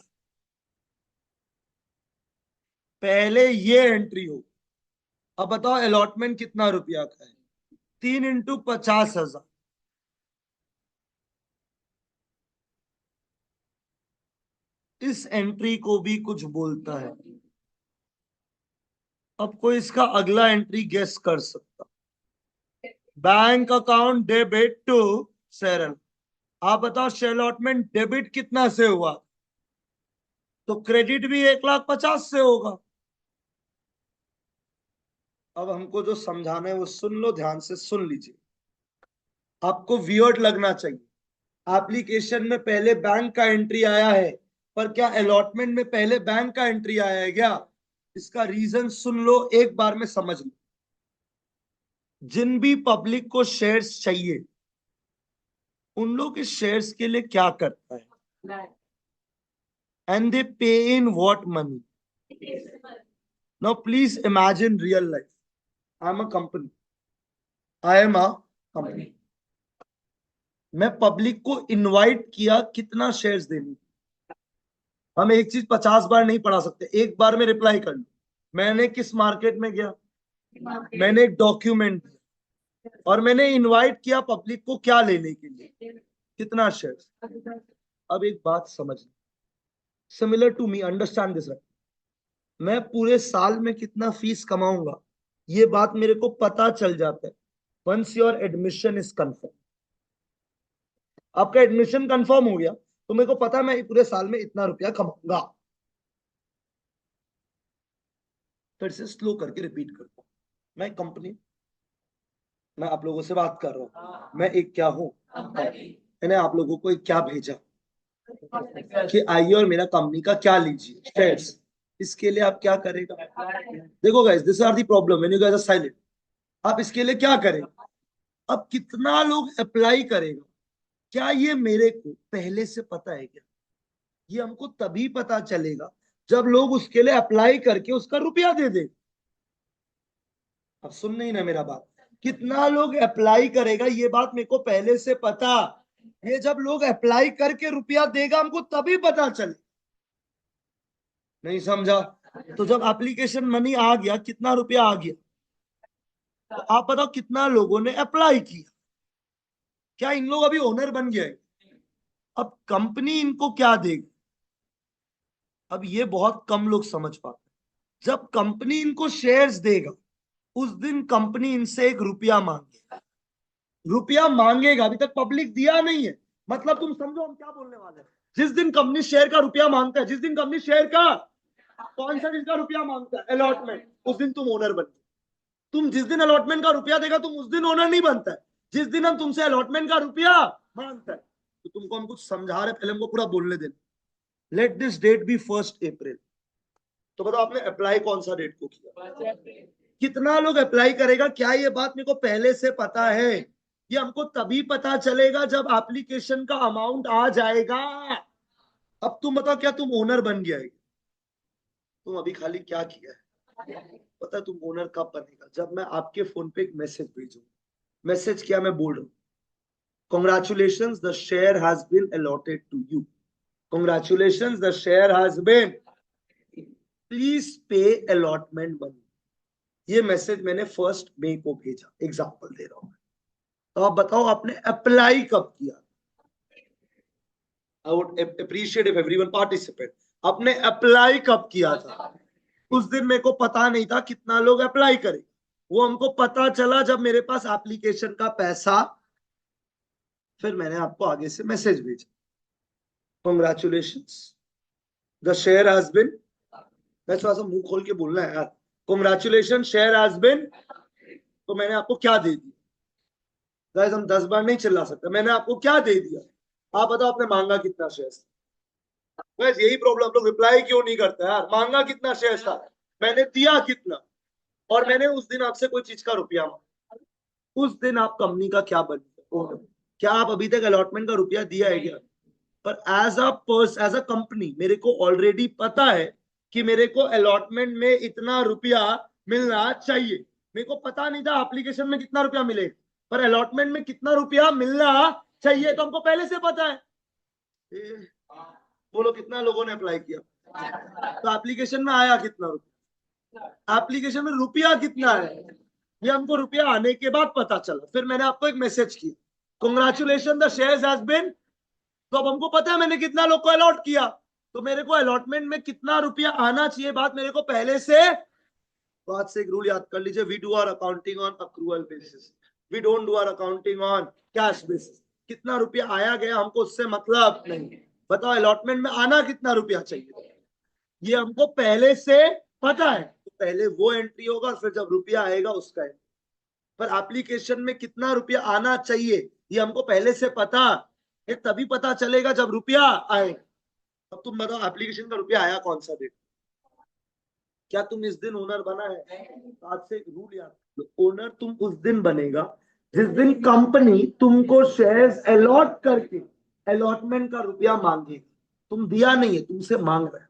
पहले ये एंट्री हो। अब बताओ अलॉटमेंट कितना रुपया का है? 3 × 50,000। इस एंट्री को भी कुछ बोलता है। अब कोई इसका अगला एंट्री गेस कर सकता? Bank account debit to share. आप बताओ शेयर अलॉटमेंट डेबिट कितना से हुआ? तो क्रेडिट भी 1,50,000 से होगा। अब हमको जो समझाना है वो सुन लो, ध्यान से सुन लीजिए। आपको वियर्ड लगना चाहिए, एप्लीकेशन में पहले बैंक का एंट्री आया है, पर क्या अलॉटमेंट में पहले बैंक का एंट्री आया है क्या? इसका रीजन सुन लो, एक बार में समझ लो। जिन भी पब्लिक को शेयर्स चाहिए, उन लोग के शेयर्स के लिए क्या करता है? एंड दे पे in what money? Now please imagine real life. I am a company, I am a company. मैं पब्लिक को इनवाइट किया कितना शेयर्स देने। हम एक चीज 50 बार नहीं पढ़ा सकते, एक बार में रिप्लाई कर लो। मैंने किस मार्केट में गया, मैंने एक डॉक्यूमेंट दिया, और मैंने इनवाइट किया पब्लिक को क्या लेने के लिए, कितना शेयर्स। अब एक बात समझ, similar to me, understand this. मैं पूरे साल में कितना फीस कमाऊंगा, ये बात मेरे को पता चल जाता है once your admission is confirm. आपका एडमिशन कंफर्म हो गया तो मेरे को पता है मैं पूरे साल में इतना रुपया कमाऊंगा। फिर से स्लो करके रिपीट करता हूं। मैं कंपनी, मैं आप लोगों से बात कर रहा हूं, मैं एक क्या हूं, मैंने आप लोगों को एक क्या भेजा कि आइए और मेरा कंपनी का क्या लीजिए, शेयर्स। इसके लिए आप क्या करेगा? देखो guys, this are the problem when you guys are silent. आप इसके लिए क्या करेगा? अब कितना लोग अप्लाई करेगा, क्या ये मेरे को पहले से पता है क्या? ये हमको तभी पता चलेगा जब लोग उसके लिए अप्लाई करके उसका रुपया दे दे। अब सुन नहीं ना मेरा बात, कितना लोग अप्लाई करेगा ये बात मेरे को पहले से पता। ये जब लोग अप्लाई करके रुपया देगा हमको तभी पता चले। नहीं समझा? तो जब एप्लीकेशन मनी आ गया, कितना रुपया आ गया, तो आप बताओ कितना लोगों ने अप्लाई किया? क्या इन लोग अभी ओनर बन गए? अब कंपनी इनको क्या देगी? अब ये बहुत कम लोग समझ पाते। जब कंपनी इनको शेयर्स देगा, उस दिन कंपनी इनसे एक रुपया मांगेगा। रुपया मांगेगा, अभी तक पब्लिक दिया नहीं है। मतलब तुम समझो हम क्या बोलने वाले हैं। जिस दिन कंपनी शेयर का रुपया मांगता है, जिस दिन कंपनी शेयर का कौन सा चीज का रुपया मांगता है, अलॉटमेंट, उस दिन तुम ओनर बन। तुम जिस दिन अलॉटमेंट का रुपया देगा तुम उस दिन ओनर नहीं बनता है, जिस दिन हम तुमसे अलॉटमेंट का रुपया मांगता है। तो तुमको हम कुछ समझा रहे, पहले हमको पूरा बोलने देना। लेट दिस डेट बी 1 अप्रैल। तो बताओ आपने अप्लाई कौन सा डेट को किया? कितना लोग अप्लाई करेगा? क्या ये बात मेरे को पहले से पता है? ये हमको तभी पता चलेगा जब एप्लीकेशन का अमाउंट आ जाएगा। अब तुम बताओ क्या तुम ओनर बन गया है? तुम अभी खाली क्या किया है? पता है तुम ओनर कब बनेगा? जब मैं आपके फोन पे एक मैसेज भेजूं। मैसेज क्या मैं बोल रहा हूं? Congratulations, the share has been allotted to you. Congratulations, the share has been. Please pay allotment money. ये मैसेज मैंने 1 मई को भेजा, एग्जाम्पल दे रहा हूं। तो आप बताओ आपने अप्लाई कब किया? I would appreciate if everyone participate. आपने अप्लाई कब किया था? उस दिन मेरे को पता नहीं था कितना लोग अप्लाई करे। वो हमको पता चला जब मेरे पास एप्लीकेशन का पैसा, फिर मैंने आपको आगे से मैसेज भेजा, congratulations the share has been. मैं थोड़ा सा मुंह खोल के बोलना है यार। Congratulation share has been. तो मैंने आपको क्या दे दिया? गाइस हम 10 बार नहीं चिल्ला सकते। मैंने आपको क्या दे दिया? आप बताओ आपने मांगा कितना शेयर? गाइस यही प्रॉब्लम, लोग रिप्लाई क्यों नहीं करते यार? मांगा कितना शेयर था, मैंने दिया कितना, और मैंने उस दिन आपसे कोई चीज का रुपया मांगा। उस दिन आप कंपनी का क्या बन गए? क्या आप अभी तक अलॉटमेंट का रुपया दिया है क्या? पर एज अ कंपनी मेरे को ऑलरेडी पता है कि मेरे को अलॉटमेंट में इतना रुपया मिलना चाहिए। मेरे को पता नहीं था एप्लीकेशन में कितना रुपया मिलेगा, पर अलॉटमेंट में कितना रुपया मिलना चाहिए तो हमको पहले से पता है। बोलो कितना लोगों ने अप्लाई किया? तो एप्लीकेशन में आया कितना रुपया? एप्लीकेशन में रुपया कितना है ये हमको रुपया आने के बाद पता चला। फिर मैंने आपको एक मैसेज किया, congratulation the shares has been. तो अब हमको पता है मैंने कितना लोग को अलॉट किया, तो मेरे को अलॉटमेंट में कितना रुपया आना चाहिए बात मेरे को पहले से तो आज से एक रूल याद कर लीजिए, we do our accounting on accrual basis, we don't do our accounting on cash basis. कितना रुपया आया गया हमको उससे मतलब नहीं। बताओ अलॉटमेंट में आना कितना रुपया चाहिए, ये हमको पहले से पता है, तो पहले वो एंट्री होगा, फिर जब रुपया आएगा उसका है। पर एप्लीकेशन में कितना रुपया आना चाहिए ये हमको पहले से पता है, तभी पता चलेगा जब रुपया आए। अब तुम बताओ एप्लीकेशन का रुपया आया कौन सा डेट, क्या तुम इस दिन ओनर बना है? आज से एक रूल याद, ओनर तुम उस दिन बनेगा जिस दिन कंपनी तुमको शेयर्स अलॉट करके अलॉटमेंट का रुपया मांगेगी। तुम दिया नहीं है, तुमसे मांग रहा है।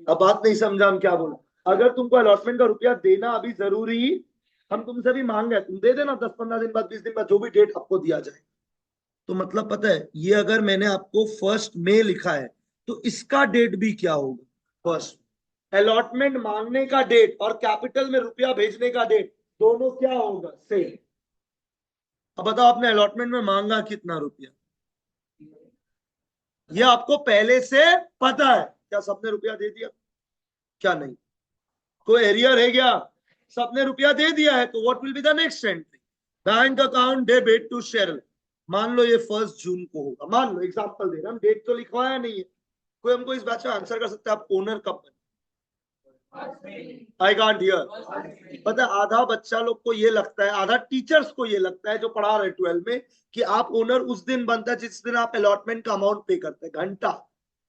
अब बात नहीं समझा हम क्या बोला? अगर तुमको अलॉटमेंट का रुपया देना अभी जरूरी, हम तुमसे भी मांग रहे हैं, तुम दे देना 10-15 दिन बाद, 20 दिन बाद, जो भी डेट आपको दिया जाए। तो मतलब पता है, ये अगर मैंने आपको 1 मई लिखा है तो इसका डेट भी क्या होगा? 1। अलॉटमेंट मांगने का डेट और कैपिटल में रुपया भेजने का डेट दोनों क्या होगा? सेम। अब बताओ आपने अलॉटमेंट में मांगा कितना रुपया, ये आपको पहले से पता है। क्या सबने रुपया दे दिया? क्या नहीं? कोई एरियर है क्या? सबने रुपया दे दिया है, तो what will be the next entry? Bank account debit to share. मान लो ये 1 जून को होगा, मान लो एग्जांपल दे रहा हूं, डेट तो लिखवाया नहीं है। कोई हमको इस बात का आंसर कर सकता है आप ओनर कब बने? आई कांट हियर। पता है आधा बच्चा लोग को ये लगता है, आधा टीचर्स को ये लगता है जो पढ़ा रहे 12 में, कि आप ओनर उस दिन बनता है जिस दिन आप अलॉटमेंट का अमाउंट पे करते हैं, घंटा।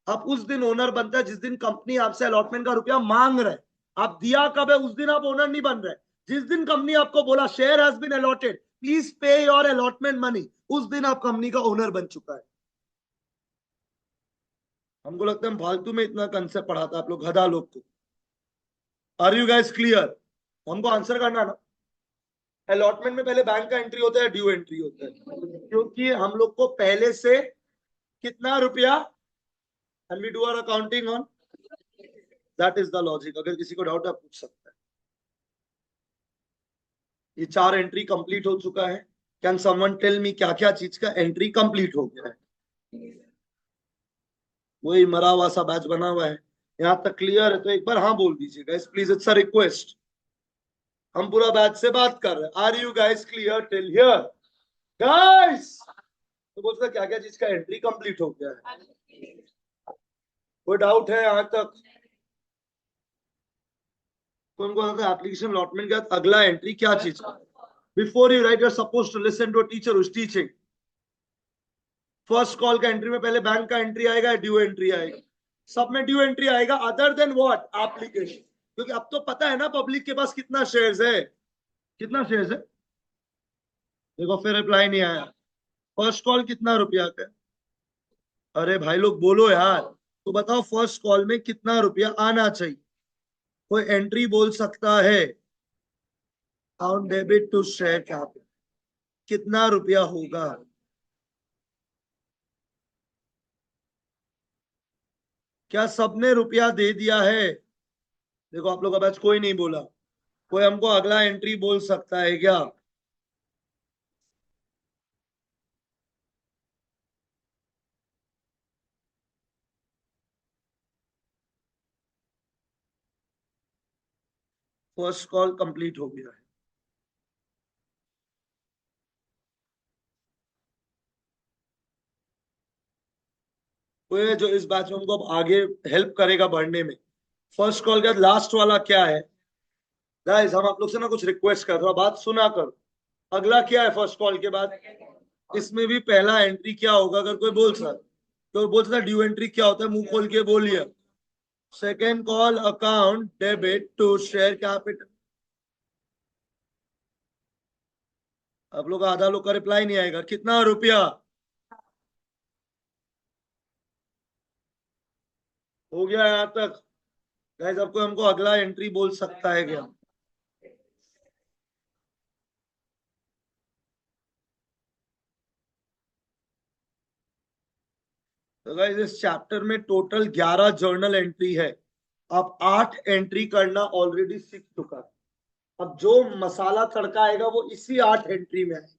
आप उस दिन ओनर बनता है जिस दिन कंपनी आपसे अलॉटमेंट का रुपया मांग रहे। आप दिया कब है उस दिन आप ओनर नहीं बन रहे। जिस दिन कंपनी आपको बोला share has been allotted, please pay your allotment money, उस दिन आप कंपनी का ओनर बन चुका है। हमको लगता है हम फालतू में इतना कंसेप्ट पढ़ाता है आप लोग गधा लोग को। Are you guys clear? हमको आंसर करना ना। अलॉटमेंट में पहले बैंक का एंट्री होता है, ड्यू एंट्री होता है, क्योंकि हम लोग को पहले से कितना रुपया, and we do our accounting on, that is the logic. अगर किसी को डाउट है आप पूछ सकते हैं। ये 4 एंट्री कंप्लीट हो चुका है। कैन समवन टेल मी क्या क्या चीज का एंट्री कंप्लीट हो गया है? वही मरा हुआ सा बैच बना हुआ है। यहां तक क्लियर है तो एक बार हाँ बोल दीजिए guys please, it's a request. हम पूरा बैच से बात कर रहे हैं। Are you guys clear till here guys? तो बोलते क्या क्या चीज का एंट्री कंप्लीट हो गया है? कोई डाउट है यहां तक? तो उनको आता है एप्लीकेशन अलॉटमेंट के बाद अगला एंट्री क्या चीज का? Before you write you are supposed to listen to a teacher who is teaching. First call का एंट्री में पहले बैंक का एंट्री आएगा, ड्यू एंट्री आएगा। सब में ड्यू एंट्री आएगा अदर देन व्हाट? एप्लीकेशन। क्योंकि अब तो पता है ना पब्लिक के पास कितना शेयर्स है, कितना शेयर्स है। देखो फिर रिप्लाई नहीं आया। फर्स्ट कॉल कितना रुपया का? अरे भाई लोग बोलो यार। तो बताओ फर्स्ट कॉल में कितना रुपया आना चाहिए? कोई एंट्री बोल सकता है? Account debit to share capital, कितना रुपया होगा? क्या सबने रुपया दे दिया है? देखो आप लोग का बैच कोई नहीं बोला। कोई हमको अगला एंट्री बोल सकता है क्या? फर्स्ट कॉल कंप्लीट हो गया है। कोई जो इस बैच में हमको अब आगे हेल्प करेगा बढ़ने में। फर्स्ट कॉल के बाद लास्ट वाला क्या है? गाइस हम आप लोग से ना कुछ रिक्वेस्ट कर, थोड़ा बात सुना करो। अगला क्या है फर्स्ट कॉल के बाद? इसमें भी पहला एंट्री क्या होगा? अगर कोई बोल सकता तो बोल सकता ड्यू एंट्री क्या होता है, मुंह खोल के बोलिए। Second call account debit to share capital. आप लोग आधा लोग का रिप्लाई नहीं आएगा। कितना रुपया हो गया यहाँ तक? गाइस आपको हमको अगला एंट्री बोल सकता है क्या? तो गाइस इस चैप्टर में टोटल 11 जर्नल एंट्री है। आप 8 एंट्री करना ऑलरेडी सीख चुका है। अब जो मसाला तड़का आएगा वो इसी 8 एंट्री में आएगा।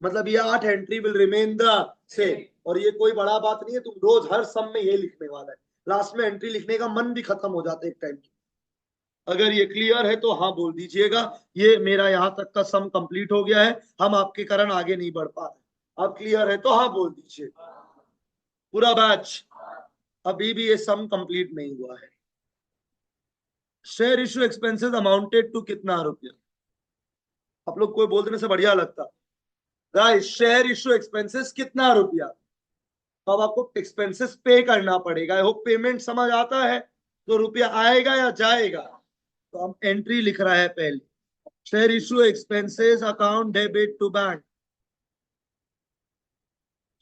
मतलब ये 8 entry will remain the same. और ये कोई बड़ा बात नहीं है, तुम रोज हर सम में ये लिखने वाला है। लास्ट में एंट्री लिखने का मन भी खत्म हो जाता है एक टाइम की। अगर ये क्लियर है तो हाँ बोल दीजिएगा। ये मेरा यहाँ तक का सम कंप्लीट हो गया है, हम आपके कारण आगे नहीं बढ़ पा रहे। अब क्लियर है तो हाँ बोल दीजिए। पूरा बैच, अभी भी ये सम कंप्लीट नहीं हुआ है। Share issue expenses amounted to कितना रुपया? आप लोग कोई बोल देने से बढ़िया लगता। गाइस, शेयर इशू एक्सपेंसेस कितना रुपया? तो अब आपको एक्सपेंसेस पे करना पड़ेगा। आई होप पेमेंट समझ आता है। तो रुपया आएगा या जाएगा? तो हम एंट्री लिख रहा है पहले, share issue expenses account debit to bank.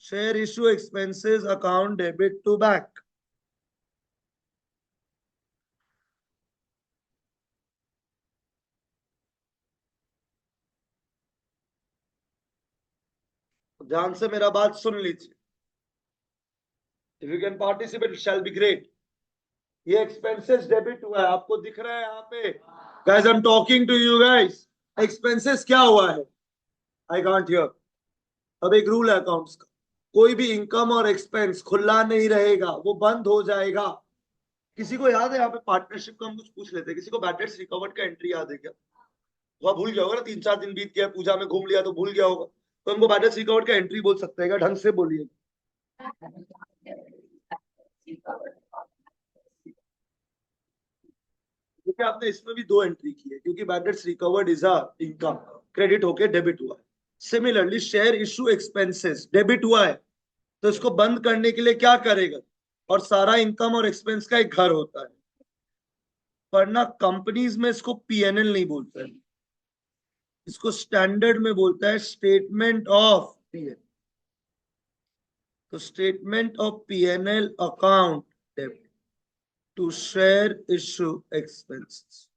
Share issue expenses account debit to bank. ध्यान से मेरा बात सुन लीजिए। If you can participate shall be great. ये एक्सपेंसेस डेबिट हुआ है, आपको दिख रहा है यहाँ पे। Guys I am talking to you guys. Expenses क्या हुआ है? I can't hear. अब एक रूल है अकाउंट्स का, कोई भी इनकम और एक्सपेंस खुला नहीं रहेगा, वो बंद हो जाएगा। किसी को याद है यहाँ पे पार्टनरशिप का हम कुछ पूछ लेते हैं, किसी को बैड डेट्स रिकवर्ड का एंट्री याद है क्या? वह भूल गया होगा ना, 3-4 दिन बीत गया, पूजा में घूम लिया तो भूल गया होगा। तो हमको बैड डेट्स रिकवर्ड का एंट्री बोल सकते हैं क्या? ढंग से बोलिए। क्योंकि आपने इसमें भी 2 एंट्री की है, क्योंकि bad debts recovered is a income, credit होके डेबिट हुआ है। Similarly share issue expenses debit हुआ है, तो इसको बंद करने के लिए क्या करेगा? और सारा इनकम और एक्सपेंस का एक घर होता है, पर ना कंपनीज में इसको पीएनएल नहीं बोलते हैं, इसको स्टैंडर्ड में बोलता है स्टेटमेंट ऑफ पीएनएल। तो statement of PNL account debit to share issue expenses.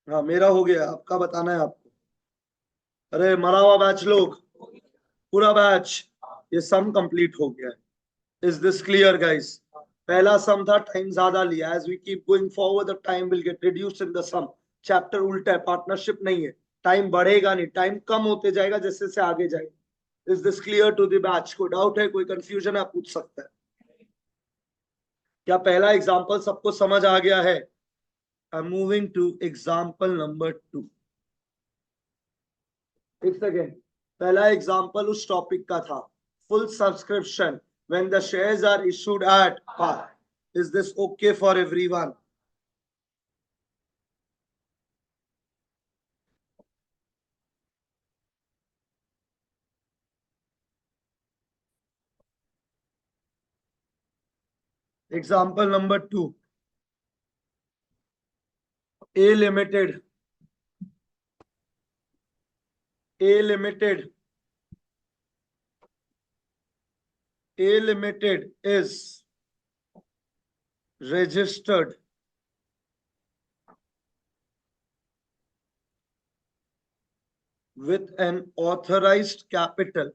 हाँ मेरा हो गया, आपका बताना है आपको। अरे मरा हुआ बैच लोग, पूरा बैच, ये सम कंप्लीट हो गया है। Is this clear guys? पहला सम था, टाइम ज्यादा लिया। As we keep going forward the time will get reduced in the sum. Chapter उल्टा है, पार्टनरशिप नहीं है। टाइम बढ़ेगा नहीं, टाइम कम होते जाएगा जैसे जैसे आगे जाएगा। Is this clear to the batch? कोई डाउट है, कोई कंफ्यूजन है, आप पूछ सकते हैं। क्या पहला एग्जाम्पल सबको समझ आ गया है? I am moving to example number 2। एक सेकेंड, पहला एग्जाम्पल उस टॉपिक का था, full subscription when the shares are issued at par. Is this okay for everyone? Example number 2, A limited. A limited, A limited is registered with an authorized capital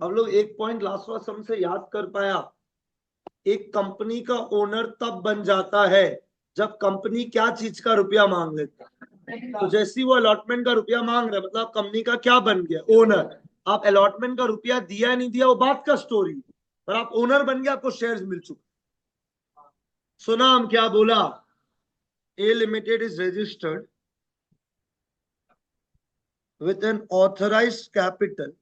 हम लोग एक point last वाला सम से याद कर पाया। एक कंपनी का ओनर तब बन जाता है जब कंपनी क्या चीज का रुपया मांग लेता है। तो जैसे ही वो अलॉटमेंट का रुपया मांग रहा है, मतलब कंपनी का क्या बन गया? ओनर। आप अलॉटमेंट का रुपया दिया नहीं दिया वो बात का स्टोरी, पर आप ओनर बन गया, आपको शेयर्स मिल चुके। सुना हम क्या बोला? A limited is registered with an authorized capital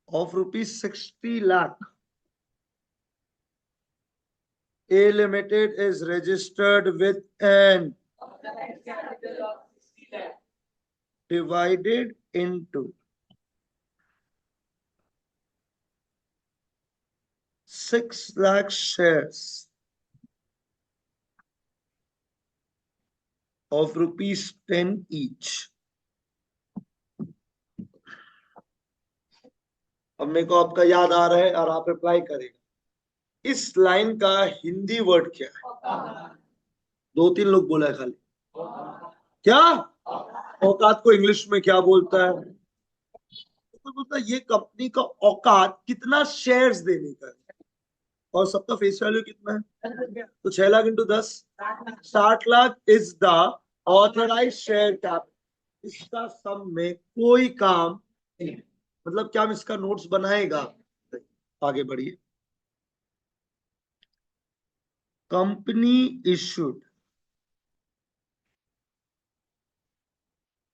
of rupees 60 lakh. A Limited is registered with an divided into 6 lakh shares of rupees 10 each. अब मेरे को आपका याद आ रहा है और आप रिप्लाई करेगा। इस लाइन का हिंदी वर्ड क्या है? 2-3 लोग बोला है खाली। क्या औकात को इंग्लिश में क्या बोलता है? तो बोलता है ये कंपनी का औकात कितना शेयर्स देने का है। और सबका फेस वैल्यू कितना है? तो 6 lakh into 10, 60 lakh is the authorise share capital. इसका सम में कोई काम नहीं। मतलब क्या हम इसका नोट्स बनाएगा? आगे बढ़िए। Company issued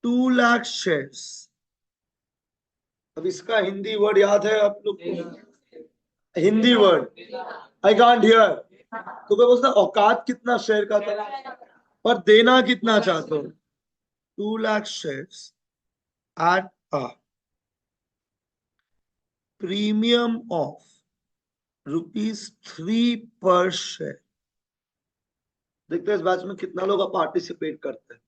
2 lakh shares. अब इसका हिंदी वर्ड याद है आप लोग को? Hindi word I can't hear. तो क्या बोलता, औकात कितना शेयर का था पर देना कितना चाहते हो? 2 lakh shares at a premium of ₹3 पर शेयर। देखते हैं इस बैच में कितना लोग पार्टिसिपेट करते हैं।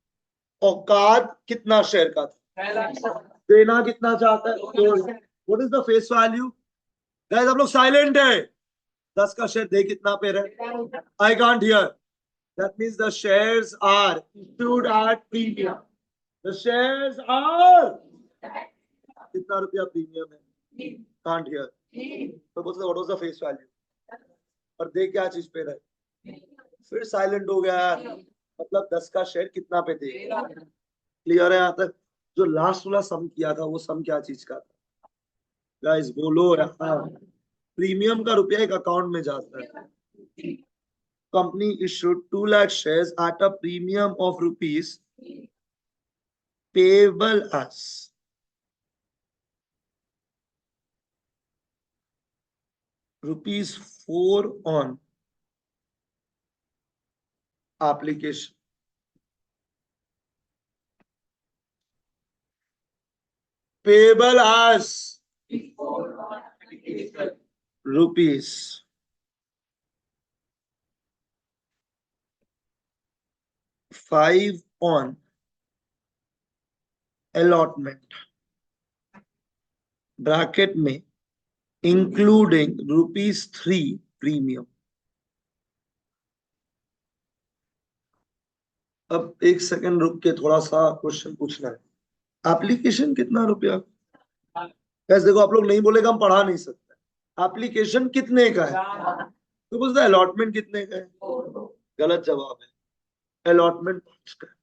औकात कितना शेयर का था, देना कितना चाहता है? What is the face value? Guys आप लोग साइलेंट है। 10 का शेयर दे कितना पे रहे? I can't hear. That means the shares are issued at premium. The shares are कितना रुपया प्रीमियम है? Can't hear. तो बोलते what was the face value? और दे क्या चीज पे रहे? फिर साइलेंट हो गया यार। मतलब 10 का शेयर कितना पे दे? क्लियर है यहाँ तक? जो लास्ट वाला सम किया था वो सम क्या चीज का था? गाइस बोलो यार। प्रीमियम का रुपया एक अकाउंट में जाता है। Company issued 2 lakh shares at a premium of rupees payable as ₹4 on application. Payable as rupees 5 on allotment, bracket में इंक्लूडिंग ₹3 प्रीमियम। अब एक सेकंड रुक के थोड़ा सा क्वेश्चन पूछना है। एप्लीकेशन कितना रुपया? कैसे देखो, आप लोग नहीं बोलेगा हम पढ़ा नहीं सकते। एप्लीकेशन कितने का है? तो पूछता अलॉटमेंट कितने का है? गलत जवाब है। अलॉटमेंट 5 का है।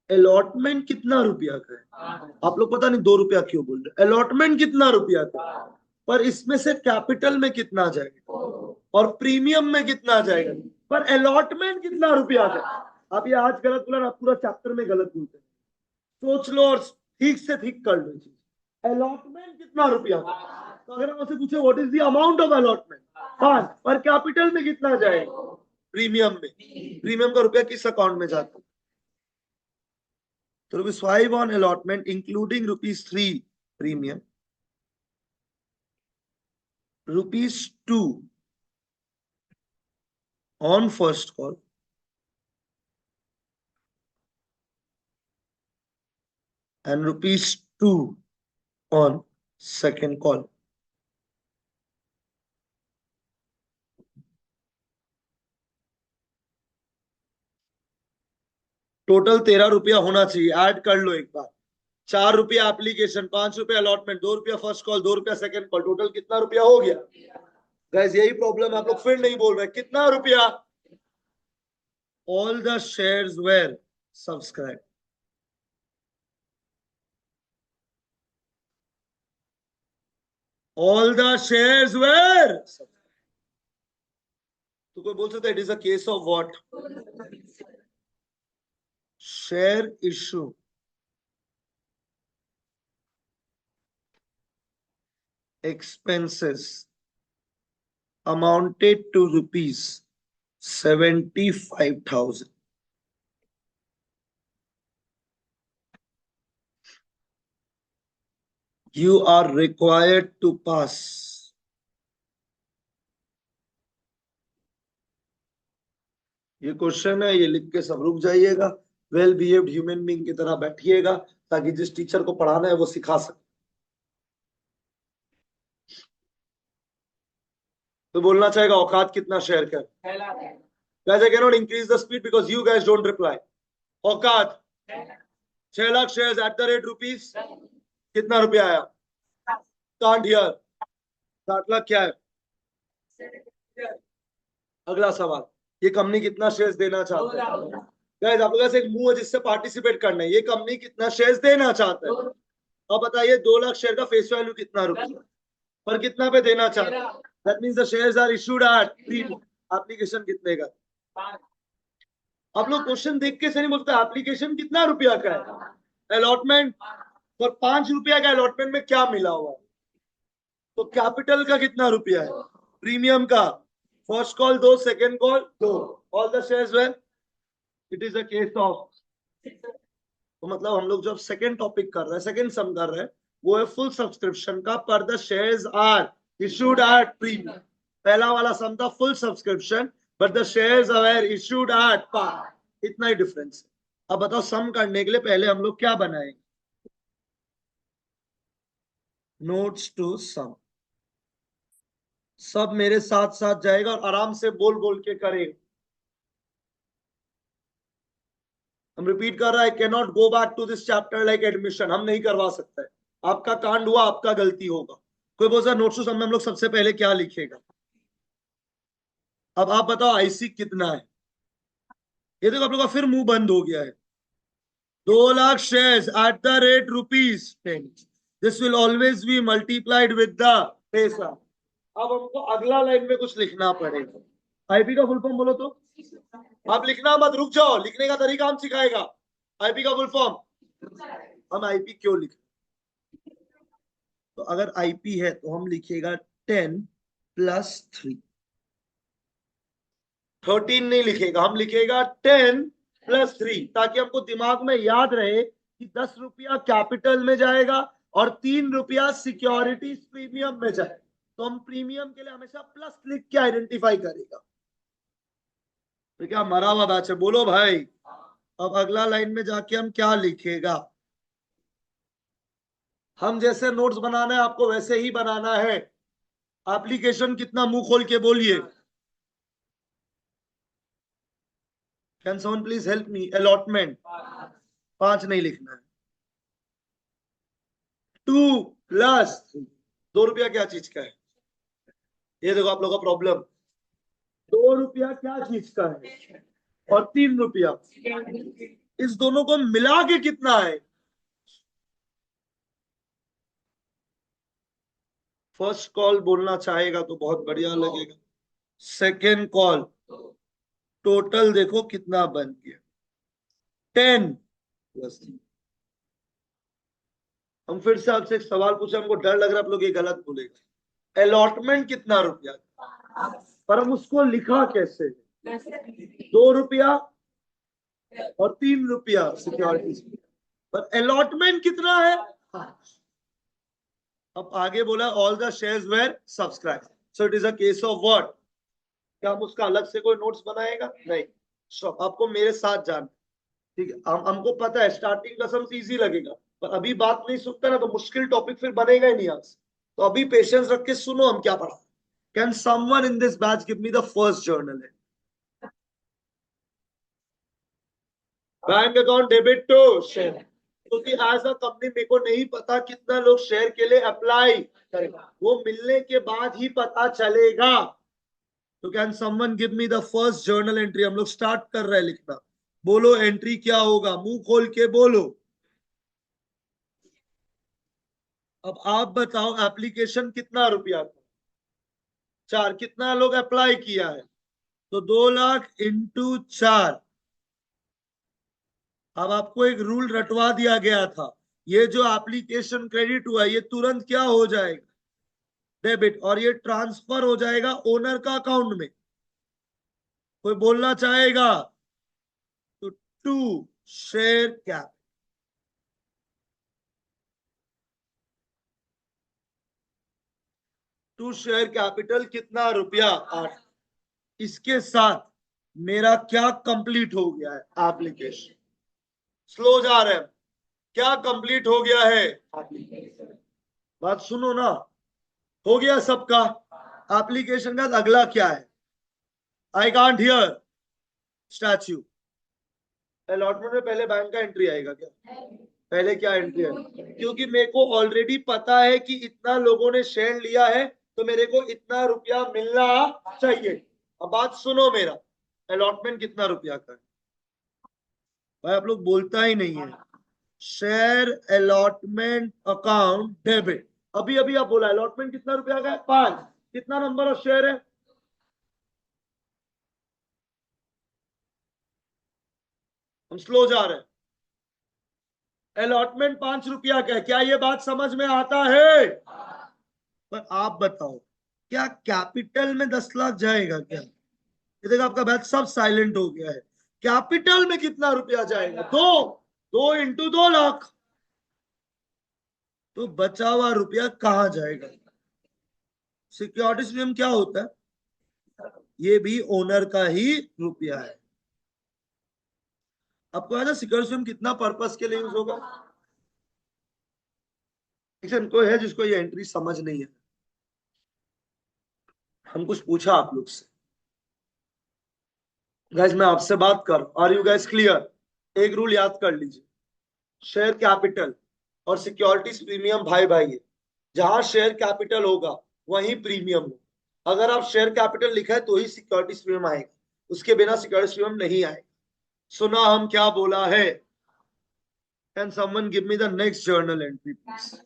अलॉटमेंट कितना रुपया का है? आप लोग पता नहीं 2 रुपया क्यों बोल रहे? अलॉटमेंट कितना रुपया का है? पर इसमें से कैपिटल में कितना जाएगा और प्रीमियम में कितना जाएगा? पर अलॉटमेंट कितना रुपया का? आप ये आज गलत बोला ना, पूरा चैप्टर में गलत बोलते हैं। सोच लो और ठीक से ठीक कर लो चीज। अलॉटमेंट कितना रुपया का? तो अगर आपसे पूछे what is the amount of allotment, 5, पर कैपिटल में कितना जाएगा? प्रीमियम में। प्रीमियम का रुपया किस अकाउंट में जाता है? तो ₹5 on allotment including ₹3 premium, ₹2 on first call, and ₹2 on second call. Total 13 रुपया होना चाहिए। ऐड कर लो एक बार। 4 रुपया एप्लीकेशन, 5 रुपया अलॉटमेंट, 2 रुपया फर्स्ट कॉल, 2 रुपया सेकंड कॉल। टोटल कितना रुपया हो गया? गाइस यही प्रॉब्लम आप लोग फिर नहीं बोल रहे। कितना रुपया? All the shares were subscribe. All the shares were. तो कोई बोल सकता है it is a case of what? Share issue expenses amounted to ₹75,000. You are required to pass ये क्वेश्चन है, ये लिख के सब रुक जाइएगा। वेल बिहेव्ड ह्यूमन बीइंग की तरह बैठिएगा ताकि जिस टीचर को पढ़ाना है वो सिखा सके। तो बोलना चाहेगा औकात कितना शेयर का? Guys, I cannot increase the speed because you guys don't reply. औकात 6 lakh shares eight the rate rupees कितना रुपया आया? Can't hear. 60 लाख क्या है? अगला सवाल, ये कंपनी कितना शेयर्स देना चाहता है? गाइस आप लोग ऐसे एक मुंह है जिससे पार्टिसिपेट करना है। ये कंपनी कितना शेयर्स देना चाहता है? अब बताइए 2 लाख शेयर का फेस वैल्यू कितना रुपया, पर कितना पे देना चाहता है? That means the shares are issued at 3। Application कितने का? आप लोग क्वेश्चन देख के से नहीं बोलते एप्लीकेशन कितना रुपया का है। अलॉटमेंट और 5 रुपया का अलॉटमेंट में क्या मिला हुआ है? तो कैपिटल का कितना रुपया है? प्रीमियम का first call 2, second call 2, all the shares were it is a case of. तो मतलब हम लोग जब सेकेंड टॉपिक कर रहे हैं, सेकेंड सम कर रहे हैं, वो है फुल सब्सक्रिप्शन का पर the shares are issued at premium. पहला वाला सम था full subscription but the shares are issued at par. इतना ही डिफरेंस है। अब बताओ सम करने के लिए पहले हम लोग क्या बनाएंगे? Notes to some. सब मेरे साथ साथ जाएगा और आराम से बोल बोल के करेगा। हम रिपीट कर रहा है, can not go back to this chapter like admission. हम नहीं करवा सकते। आपका कांड हुआ, आपका गलती होगा। कोई बोलता नोट्स टू सम में हम लोग सबसे पहले क्या लिखेगा? अब आप बताओ आईसी कितना है? ये देखो आप लोग का फिर मुंह बंद हो गया है। 2 lakh shares eight the rate ₹10। This will always be multiplied with the पैसा। अब हमको अगला लाइन में कुछ लिखना पड़ेगा। आईपी का फुल फॉर्म बोलो तो। आप लिखना मत, रुक जाओ, लिखने का तरीका हम सिखाएगा। आईपी का फुल फॉर्म। हम आईपी क्यों लिख, तो अगर आईपी है तो हम लिखेगा 10 + 3। 13 नहीं लिखेगा, हम लिखेगा 10 + 3, ताकि हमको दिमाग में याद रहे कि 10 रुपया कैपिटल में जाएगा और 3 रुपया सिक्योरिटीज प्रीमियम में जाए। तो हम प्रीमियम के लिए हमेशा प्लस लिख के आइडेंटिफाई करेगा। तो क्या मरा हुआ बैच है? बोलो भाई। अब अगला लाइन में जाके हम क्या लिखेगा? हम जैसे नोट्स बनाना है आपको वैसे ही बनाना है। एप्लीकेशन कितना, मुंह खोल के बोलिए। Can someone please help me? Allotment 5 नहीं लिखना है। 2 + 3। 2 रुपया क्या चीज का है? ये देखो आप लोगों का प्रॉब्लम। 2 रुपया क्या चीज का है और 3 रुपया, इस दोनों को मिला के कितना है? फर्स्ट कॉल बोलना चाहेगा तो बहुत बढ़िया लगेगा। सेकेंड कॉल टोटल देखो कितना बन गया, 10 + 3। हम फिर से आपसे एक सवाल पूछे, हमको डर लग रहा है आप लोग ये गलत बोलेगा। अलॉटमेंट कितना रुपया, पर हम उसको लिखा कैसे? 2 रुपया और 3 रुपया सिक्योरिटी, पर अलॉटमेंट कितना है? अब आगे बोला all the shares were subscribe, so it is a case of what? क्या हम उसका अलग से कोई नोट्स बनाएगा? नहीं। आपको मेरे साथ जाना, ठीक है? हमको पता है स्टार्टिंग का सम इजी लगेगा, पर अभी बात नहीं सुनता ना तो मुश्किल टॉपिक फिर बनेगा ही नहीं आज। तो अभी पेशेंस रख के सुनो हम क्या पढ़ा। Can someone in this batch give me the first journal? Bank account debit to share, क्योंकि एज अ कंपनी मेरे को नहीं पता कितना लोग शेयर के लिए अप्लाई करेगा, वो मिलने के बाद ही पता चलेगा। तो can someone give me the first journal entry? हम लोग स्टार्ट कर रहे हैं लिखना। बोलो एंट्री क्या होगा, मुंह खोल के बोलो। अब आप बताओ एप्लीकेशन कितना रुपया था? 4। कितना लोग अप्लाई किया है? तो 2 लाख इंटू 4। अब आपको एक रूल रटवा दिया गया था, ये जो एप्लीकेशन क्रेडिट हुआ ये तुरंत क्या हो जाएगा? डेबिट, और ये ट्रांसफर हो जाएगा ओनर का अकाउंट में। कोई बोलना चाहेगा? तो 2 शेयर कैप, 2 शेयर कैपिटल कितना रुपया? 8। इसके साथ मेरा क्या कंप्लीट हो गया है? एप्लीकेशन। स्लो जा रहे हैं, क्या कंप्लीट हो गया है? एप्लीकेशन। बात सुनो ना, हो गया सबका एप्लीकेशन का। अगला क्या है? I can't here statue. Allotment में पहले बैंक का एंट्री आएगा क्या? पहले क्या एंट्री है? क्योंकि मेरे को ऑलरेडी पता है कि इतना लोगों ने शेयर लिया है तो मेरे को इतना रुपया मिलना चाहिए। अब बात सुनो मेरा, अलॉटमेंट कितना रुपया का है भाई, आप लोग बोलता ही नहीं है। शेयर अलॉटमेंट अकाउंट डेबिट, अभी अभी आप बोला अलॉटमेंट कितना रुपया का है, 5। कितना नंबर ऑफ शेयर है, हम स्लो जा रहे हैं। अलॉटमेंट 5 रुपया का है, क्या ये बात समझ में आता है? पर आप बताओ, क्या कैपिटल में 10 लाख जाएगा क्या? ये देखो आपका बैच सब साइलेंट हो गया है। कैपिटल में कितना रुपया जाएगा? 2। 2 इंटू 2 लाख। तो बचा हुआ रुपया कहाँ जाएगा? सिक्योरिटी प्रीमियम क्या होता है? ये भी ओनर का ही रुपया है। आपको याद है सिक्योरिटी प्रीमियम कितना पर्पस के लिए यूज होगा? कोई है जिसको ये एंट्री समझ नहीं है? हम कुछ पूछा आप लोग से, गाइस मैं आपसे बात कर, आर यू गाइस क्लियर? एक रूल याद कर लीजिए, शेयर कैपिटल और सिक्योरिटीज प्रीमियम भाई भाई है। जहां शेयर कैपिटल होगा वहीं प्रीमियम हो। अगर आप शेयर कैपिटल लिखा है तो ही सिक्योरिटीज प्रीमियम आएगा, उसके बिना सिक्योरिटीज प्रीमियम नहीं आएगा। सुना हम क्या बोला है? Can someone give me the next journal entry please?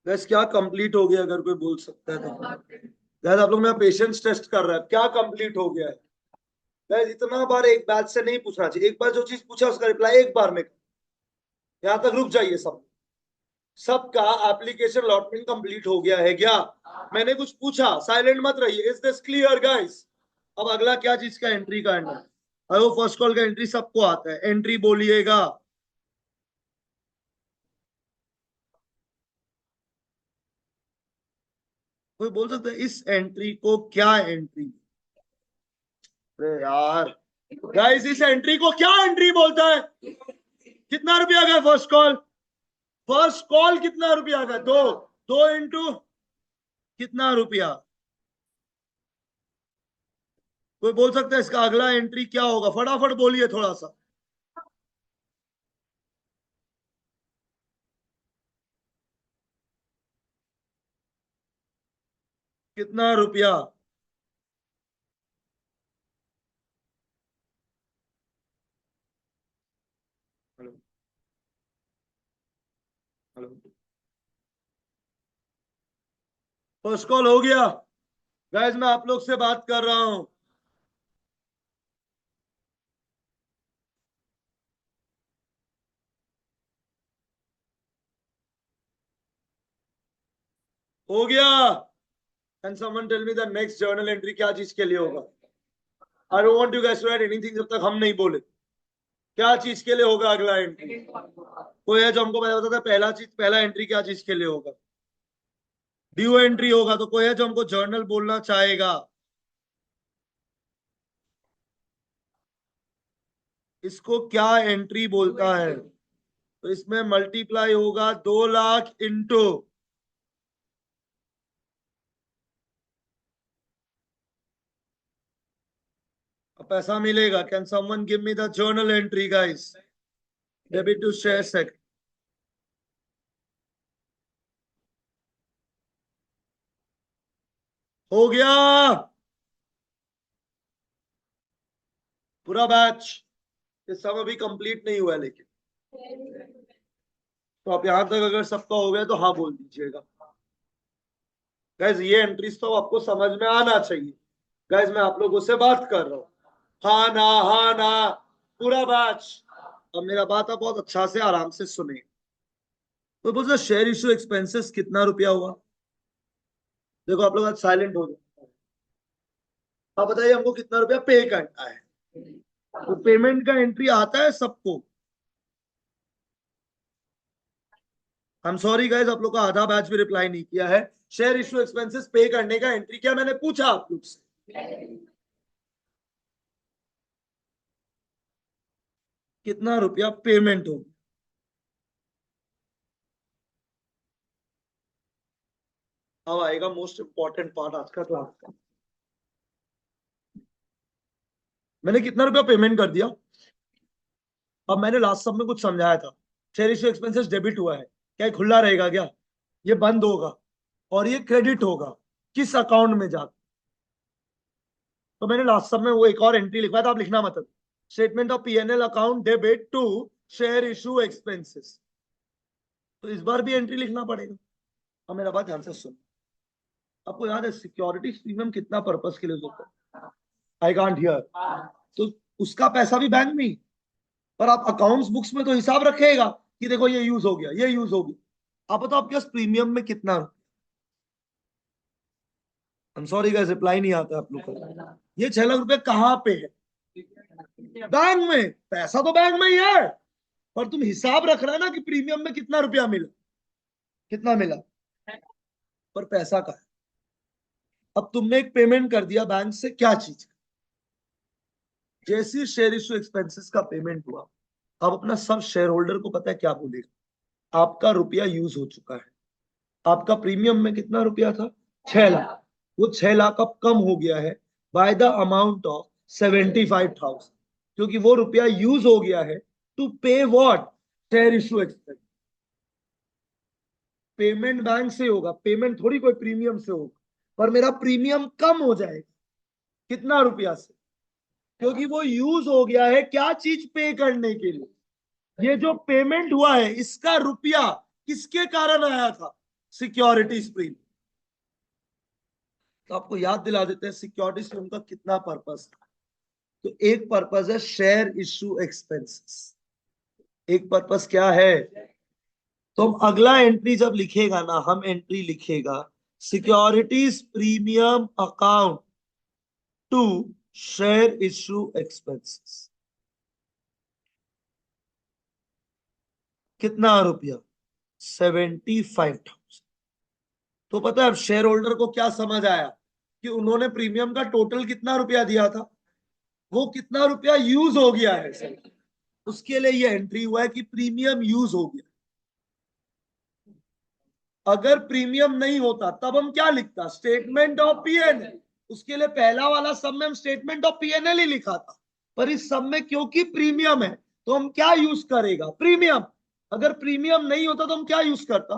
Gas क्या कंप्लीट हो गया, अगर कोई बोल सकता है तो? गैस आप लोग मेरा पेशेंस टेस्ट कर रहा है, क्या कंप्लीट हो गया है? गैस इतना बार एक बैच से नहीं पूछना चाहिए, एक बार जो चीज पूछा उसका रिप्लाई एक बार में। यहां तक रुक जाइए सब। सबका एप्लीकेशन लॉटमेंट कंप्लीट हो गया है क्या? मैंने कुछ पूछा, साइलेंट मत रहिए। Is this clear guys? अब अगला क्या चीज का एंट्री का है? वो फर्स्ट कॉल का एंट्री सबको आता है, एंट्री बोलिएगा। कोई बोल सकता है इस एंट्री को क्या एंट्री? अरे यार गाइस, इस एंट्री को क्या एंट्री बोलता है? कितना रुपया का फर्स्ट कॉल? फर्स्ट कॉल कितना रुपया का? 2। 2 इंटू कितना रुपया? कोई बोल सकता है इसका अगला एंट्री क्या होगा? फटाफट बोलिए थोड़ा सा। कितना रुपया? Hello, hello. फर्स्ट कॉल हो गया? गाइस मैं आप लोग से बात कर रहा हूं। हो गया? Can someone tell me the next journal entry क्या चीज के लिए होगा? I don't want you guys to write anything जब तक हम नहीं बोले। क्या चीज के लिए होगा अगला एंट्री? कोई है जो हमको बता था पहला चीज, पहला एंट्री क्या चीज के लिए होगा? ड्यू एंट्री होगा। तो कोई है जो हमको जर्नल बोलना चाहेगा? इसको क्या एंट्री बोलता है? तो इसमें मल्टीप्लाई होगा 2 लाख इंटू, पैसा मिलेगा। Can someone give me the journal entry guys? Debit to share sec. हो गया पूरा बैच? ये सब अभी कंप्लीट नहीं हुआ है लेकिन, तो आप यहां तक अगर सबका हो गया तो हाँ बोल दीजिएगा। गाइज ये एंट्रीज तो आपको समझ में आना चाहिए। गाइज मैं आप लोगों से बात कर रहा हूँ, हाँ ना हाँ ना, पूरा बैच। अब मेरा बात आप बहुत अच्छा से आराम से सुने। तो बोल शेयर इशू एक्सपेंसेस कितना रुपया हुआ? देखो आप लोग आज साइलेंट हो जाए। आप बताइए हमको कितना रुपया पे करना है? तो पेमेंट का एंट्री आता है सबको? आई एम सॉरी गाइस, आप लोग का आधा बैच भी रिप्लाई नहीं किया है। शेयर इशू एक्सपेंसेस पे करने का एंट्री क्या मैंने पूछा आप लोग से, कितना रुपया पेमेंट हो। अब आएगा मोस्ट इंपॉर्टेंट पार्ट आज का क्लास का। मैंने कितना रुपया पेमेंट कर दिया। अब मैंने लास्ट सब में कुछ समझाया था। शेयर इशू एक्सपेंसेस डेबिट हुआ है, क्या ये खुला रहेगा क्या? ये बंद होगा और ये क्रेडिट होगा किस अकाउंट में जाकर? तो मैंने लास्ट सब में वो एक और एंट्री लिखवाया था, आप लिखना मतलब statement of PNL account debit to share issue expenses. तो इस बार भी एंट्री लिखना पड़ेगा। अब मेरा बात ध्यान से सुन। आपको याद है सिक्योरिटी प्रीमियम कितना पर्पस के लिए होता है? I can't hear. तो उसका पैसा भी बैंक में ही, पर आप अकाउंट्स बुक्स में तो हिसाब रखेगा कि देखो ये यूज हो गया, ये यूज हो गया। आप बताओ आपके पास प्रीमियम में कितना? I am sorry guys, reply नहीं आता आप लोग का। ये 6 लाख रुपए कहाँ पे है? बैंक में। पैसा तो बैंक में ही है, पर तुम हिसाब रख रहा है ना कि प्रीमियम में कितना रुपया मिला, कितना मिला, पर पैसा का है। अब तुमने एक पेमेंट कर दिया बैंक से, क्या चीज? जैसे शेयर इशू एक्सपेंसेस का पेमेंट हुआ, अब अपना सब शेयर होल्डर को पता है क्या बोलेगा? आपका रुपया यूज हो चुका है। आपका प्रीमियम में कितना रुपया था? 6 लाख। वो 6 लाख अब कम हो गया है बाय द अमाउंट ऑफ 75,000, क्योंकि वो रुपया यूज हो गया है टू पे what? Share issue expense. Payment bank से होगा, पेमेंट थोड़ी कोई प्रीमियम से होगा, पर मेरा प्रीमियम कम हो जाएगा। कितना रुपया से? क्योंकि वो यूज हो गया है क्या चीज पे करने के लिए। ये जो पेमेंट हुआ है इसका रुपया किसके कारण आया था? Securities premium. तो आपको याद दिला देते हैं सिक्योरिटीज प्रीमियम का कितना पर्पस है। तो एक पर्पस है शेयर इशू एक्सपेंसेस। एक पर्पस क्या है? तो हम अगला एंट्री जब लिखेगा ना, हम एंट्री लिखेगा securities premium account to share issue expenses. कितना रुपया? 75,000। तो पता है अब शेयर होल्डर को क्या समझ आया कि उन्होंने प्रीमियम का टोटल कितना रुपया दिया था, वो कितना रुपया यूज हो गया है सर। उसके लिए ये एंट्री हुआ है कि प्रीमियम यूज हो गया। अगर प्रीमियम नहीं होता तब हम क्या लिखता? Statement of PNL. उसके लिए पहला वाला सब में हम स्टेटमेंट ऑफ पीएनएल ही लिखा था, पर इस सब में क्योंकि प्रीमियम है तो हम क्या यूज करेगा? प्रीमियम। अगर प्रीमियम नहीं होता तो हम क्या यूज करता?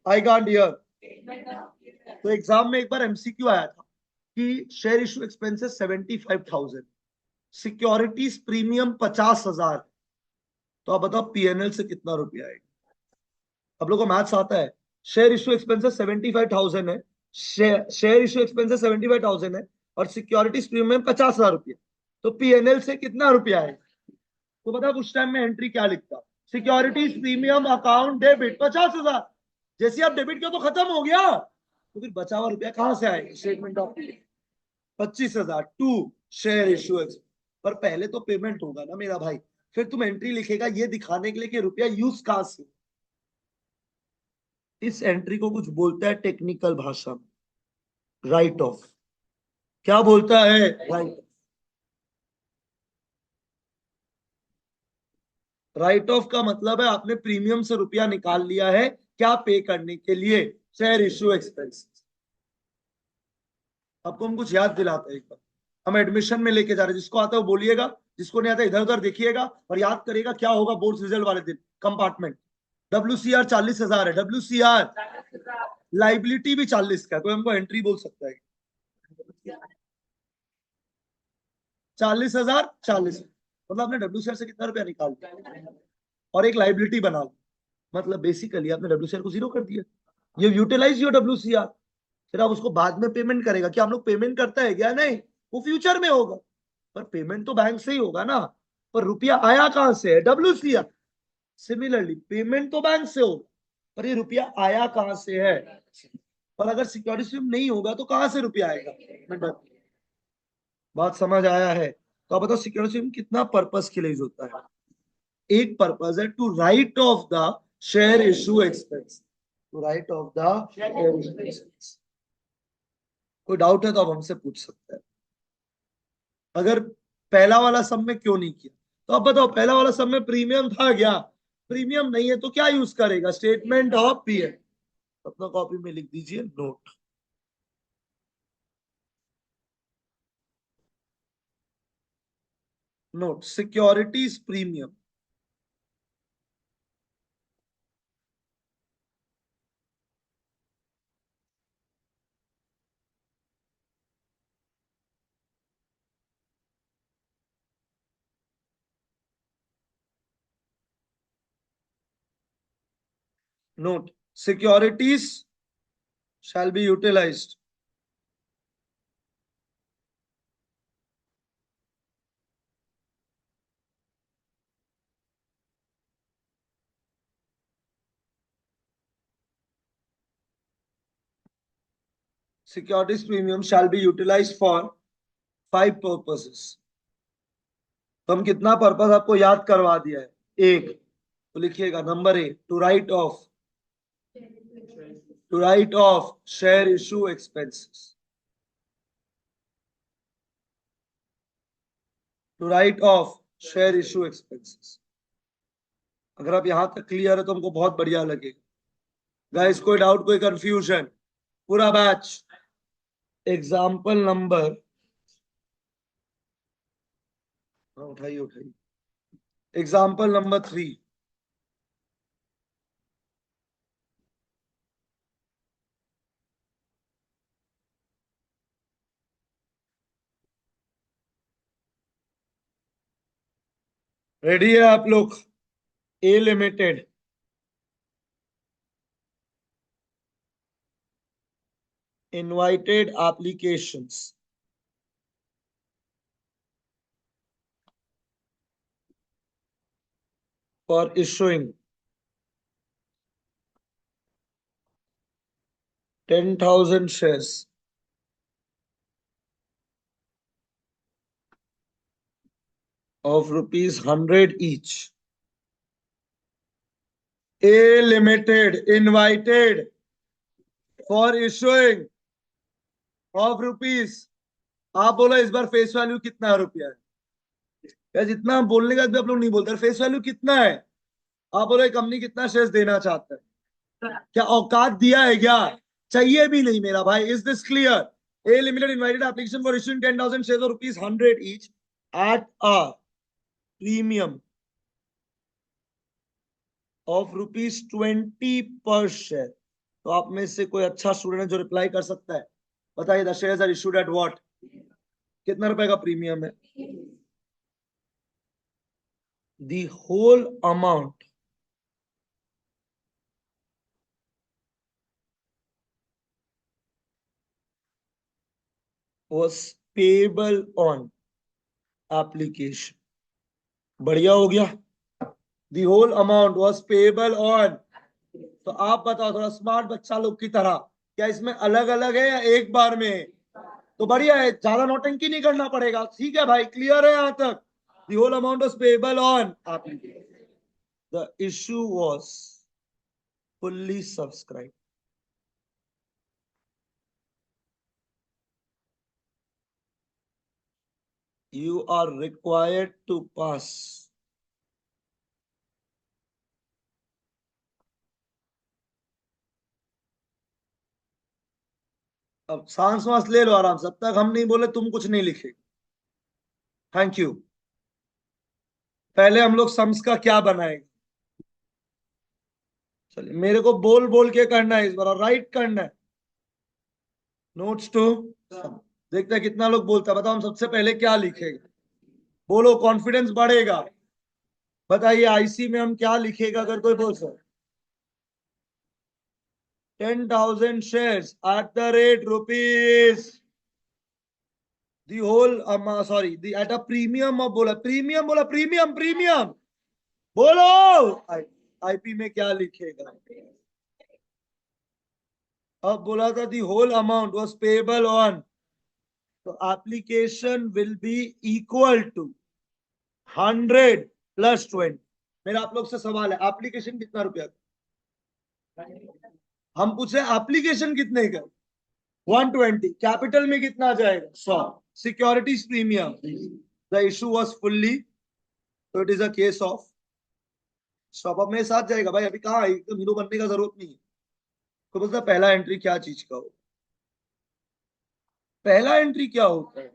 आई कांट हियर। तो एग्जाम में एक बार एमसीक्यू आया था कि share issue expenses 75,000, securities premium 50,000। तो आप बताओ पीएनएल से कितना रुपया आएगा? आप लोगों को मैथ्स आता है। शेयर इशू एक्सपेंसेस 75,000 है, शेयर इशू एक्सपेंसेस 75,000 है, और सिक्योरिटीज प्रीमियम 50,000 रुपया। तो पीएनएल से कितना रुपया आएगा? तो बताओ उस टाइम में एंट्री क्या लिखता? Securities premium account debit 50,000। जैसे आप डेबिट किया तो खत्म हो गया, तो फिर बचा हुआ रुपया कहां से आएगा? Statement of 25,000 to share issue. पर पहले तो पेमेंट होगा ना मेरा भाई, फिर तुम एंट्री लिखेगा ये दिखाने के लिए कि रुपया यूज कहां से। इस एंट्री को कुछ बोलता है टेक्निकल भाषा में राइट ऑफ। क्या बोलता है? राइट। राइट ऑफ का मतलब है आपने प्रीमियम से रुपया निकाल लिया है, क्या पे करने के लिए? Share issue expense. आपको हम कुछ याद दिलाते हैं एक बार। हम एडमिशन में लेके जा रहे हैं, जिसको आता है वो बोलिएगा, जिसको नहीं आता इधर उधर देखिएगा और याद करिएगा क्या होगा बोर्ड रिजल्ट वाले दिन। कंपार्टमेंट WCR 40,000 है। WCR लाइबिलिटी भी 40 का है, कोई हमको एंट्री बोल सकता है? 40,000 40, मतलब आपने WCR से कितना रुपया निकाल दिया और एक लाइबिलिटी बना ली। मतलब बेसिकली आपने WCR को जीरो कर दिया। ये यूटिलाइज योर WCR। फिर आप उसको बाद में पेमेंट करेगा, क्या हम लोग पेमेंट करता है क्या? नहीं, वो फ्यूचर में होगा। पर पेमेंट तो बैंक से ही होगा ना, पर रुपया आया कहां से है? WCR। सिमिलरली पेमेंट तो बैंक से होगा, पर ये रुपया आया कहां से है? और अगर सिक्योरिटी स्विम नहीं होगा तो कहां से रुपया आएगा? बात समझ आया है? तो आप बताओ सिक्योरिटी स्विम कितना पर्पस के लिए यूज होता है? एक पर्पस है to write off the share issue expense, to write off the share issue expense. कोई डाउट है तो आप हमसे पूछ सकते हैं। अगर पहला वाला सब में क्यों नहीं किया, तो अब बताओ, पहला वाला सब में प्रीमियम था क्या? प्रीमियम नहीं है तो क्या यूज करेगा? Statement of PL. अपना कॉपी में लिख दीजिए note. Note securities premium. Note, securities shall be utilized securities premium shall be utilized for 5 purposes। तो हम कितना पर्पस आपको याद करवा दिया है? एक। तो लिखिएगा number A, to write off share issue expenses, to write off share issue expenses. अगर आप यहां तक क्लियर है तो हमको बहुत बढ़िया लगेगा। गाइस कोई डाउट, कोई कंफ्यूजन? पूरा बैच। एग्जाम्पल नंबर, उठाइए उठाइए, एग्जाम्पल नंबर 3। रेडी है आप लोग? ए limited invited applications for issuing 10,000 shares of rupees 100 each. A limited invited for issuing of rupees, आप बोलो इस बार फेस वैल्यू कितना रुपया है? यार जितना बोलने का भी आप लोग नहीं बोलते, फेस वैल्यू कितना है? आप बोलो कंपनी कितना शेयर्स देना चाहता है? क्या औकात दिया है क्या? चाहिए भी नहीं मेरा भाई। Is this clear? A limited invited application for issuing 10,000 shares of rupees 100 each eight a premium of ₹20 पर शेयर। तो आप में से कोई अच्छा स्टूडेंट है जो रिप्लाई कर सकता है? बताइए, the shares are issued at what? कितना रुपए का प्रीमियम है? The whole amount was payable on application। बढ़िया हो गया। The whole amount was payable on। तो आप बताओ थोड़ा स्मार्ट बच्चा लोग की तरह, क्या इसमें अलग अलग है या एक बार में है? तो बढ़िया है, ज्यादा नौटंकी नहीं करना पड़ेगा। ठीक है भाई, क्लियर है यहां तक? The whole amount was payable on application। The issue was fully subscribed। You are required to pass अब सांस वांस ले लो आराम से, अब तक हम नहीं बोले तुम कुछ नहीं लिखे। Thank you. पहले हम लोग सम्स का क्या बनाएंगे? चलिए, मेरे को बोल बोल के करना है इस बार, और राइट करना है। नोट्स टू देखते हैं कितना लोग बोलता है। बताओ हम सबसे पहले क्या लिखेंगे? बोलो, कॉन्फिडेंस बढ़ेगा। बताइए आईसी में हम क्या लिखेगा अगर कोई बोल सके? 10,000 shares at the rate rupees, the whole sorry, the at a premium of, बोला प्रीमियम, बोला प्रीमियम, प्रीमियम बोलो। आईपी में क्या लिखेगा? अब बोला था the whole amount was payable on, तो application will be equal to 100 + 20। मेरा आप लोग से सवाल है, एप्लीकेशन कितना रुपया? हम पूछे एप्लीकेशन कितने का, 120। कैपिटल में कितना आ जाएगा, 100। Securities premium, the issue was fully, तो it is a case of stop. अब मेरे साथ जाएगा भाई, अभी कहाँ एकदम हीरो बनने का जरूरत नहीं है। तो बोलता पहला एंट्री क्या चीज का हो, पहला एंट्री क्या होता है,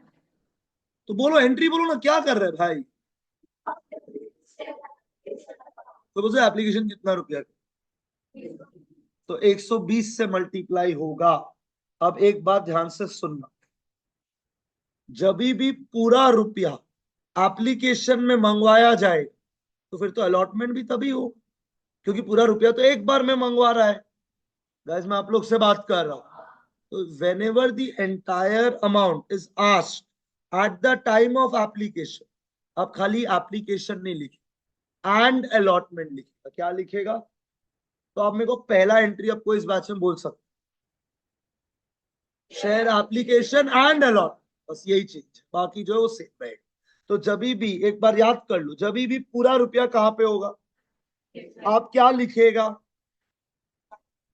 तो बोलो एंट्री बोलो ना, क्या कर रहे हैं भाई। तो बोलते एप्लीकेशन कितना रुपया का, तो 120 से मल्टीप्लाई होगा। अब एक बात ध्यान से सुनना, जब भी पूरा रुपया एप्लीकेशन में मंगवाया जाए तो फिर तो अलॉटमेंट भी तभी हो, क्योंकि पूरा रुपया तो एक बार में मंगवा रहा है। गाइस मैं आप लोग से बात कर रहा हूं, तो whenever the entire amount is asked at the time of application, अब खाली एप्लीकेशन नहीं लिखी, एंड अलॉटमेंट लिखेगा। क्या लिखेगा, तो आप मेरे को पहला एंट्री आपको इस बात में बोल सकते, शेयर एप्लीकेशन एंड अलॉट, बस यही चीज, बाकी जो है वो सेम रहेगा। तो जब भी, एक बार याद कर लो, जब भी पूरा रुपया कहां पे होगा, आप क्या लिखेगा,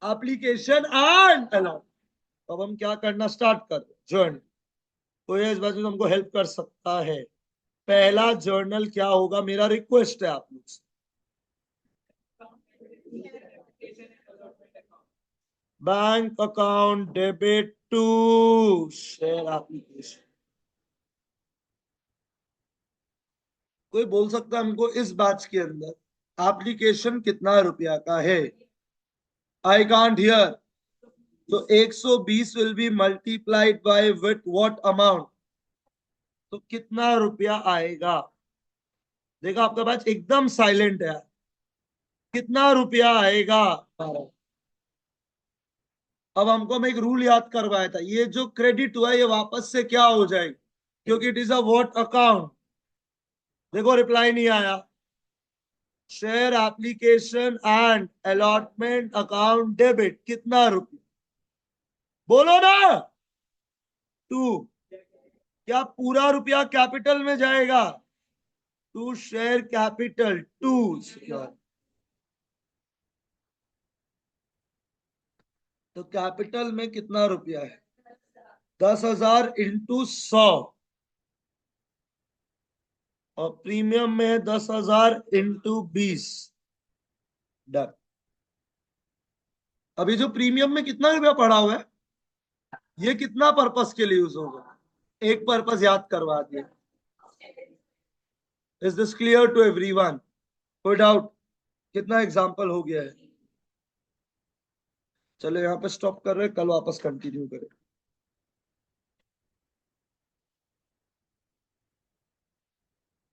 एप्लीकेशन एंड अलॉट। अब हम क्या करना स्टार्ट कर रहे, जर्नल। तो ये इस बात में हमको हेल्प कर सकता है। पहला जर्नल क्या होगा, मेरा रिक्वेस्ट है आप लोग से, bank account debit to share application. कोई बोल सकता है हमको इस बैच के अंदर एप्लीकेशन कितना रुपया का है, आई कांट हियर। तो 120 will be multiplied by with what amount, तो कितना रुपया आएगा। देखा आपका बैच एकदम साइलेंट है, कितना रुपया आएगा। अब हमको हम एक रूल याद करवाया था, ये जो क्रेडिट हुआ है ये वापस से क्या हो जाएगी, क्योंकि it is a what account. देखो रिप्लाई नहीं आया, share application and allotment account debit कितना रुपया, बोलो ना, 2। क्या पूरा रुपया कैपिटल में जाएगा, to share capital to secure. तो कैपिटल में कितना रुपया है, 10,000 इंटू 100, और प्रीमियम में है 10,000 इंटू 20। डन। अभी जो प्रीमियम में कितना रुपया पड़ा हुआ है, ये कितना पर्पस के लिए यूज होगा, एक पर्पस याद करवा दिया। Is this clear to everyone, कोई डाउट, कितना एग्जांपल हो गया है। चलो यहाँ पे स्टॉप कर रहे हैं, कल वापस कंटिन्यू करें।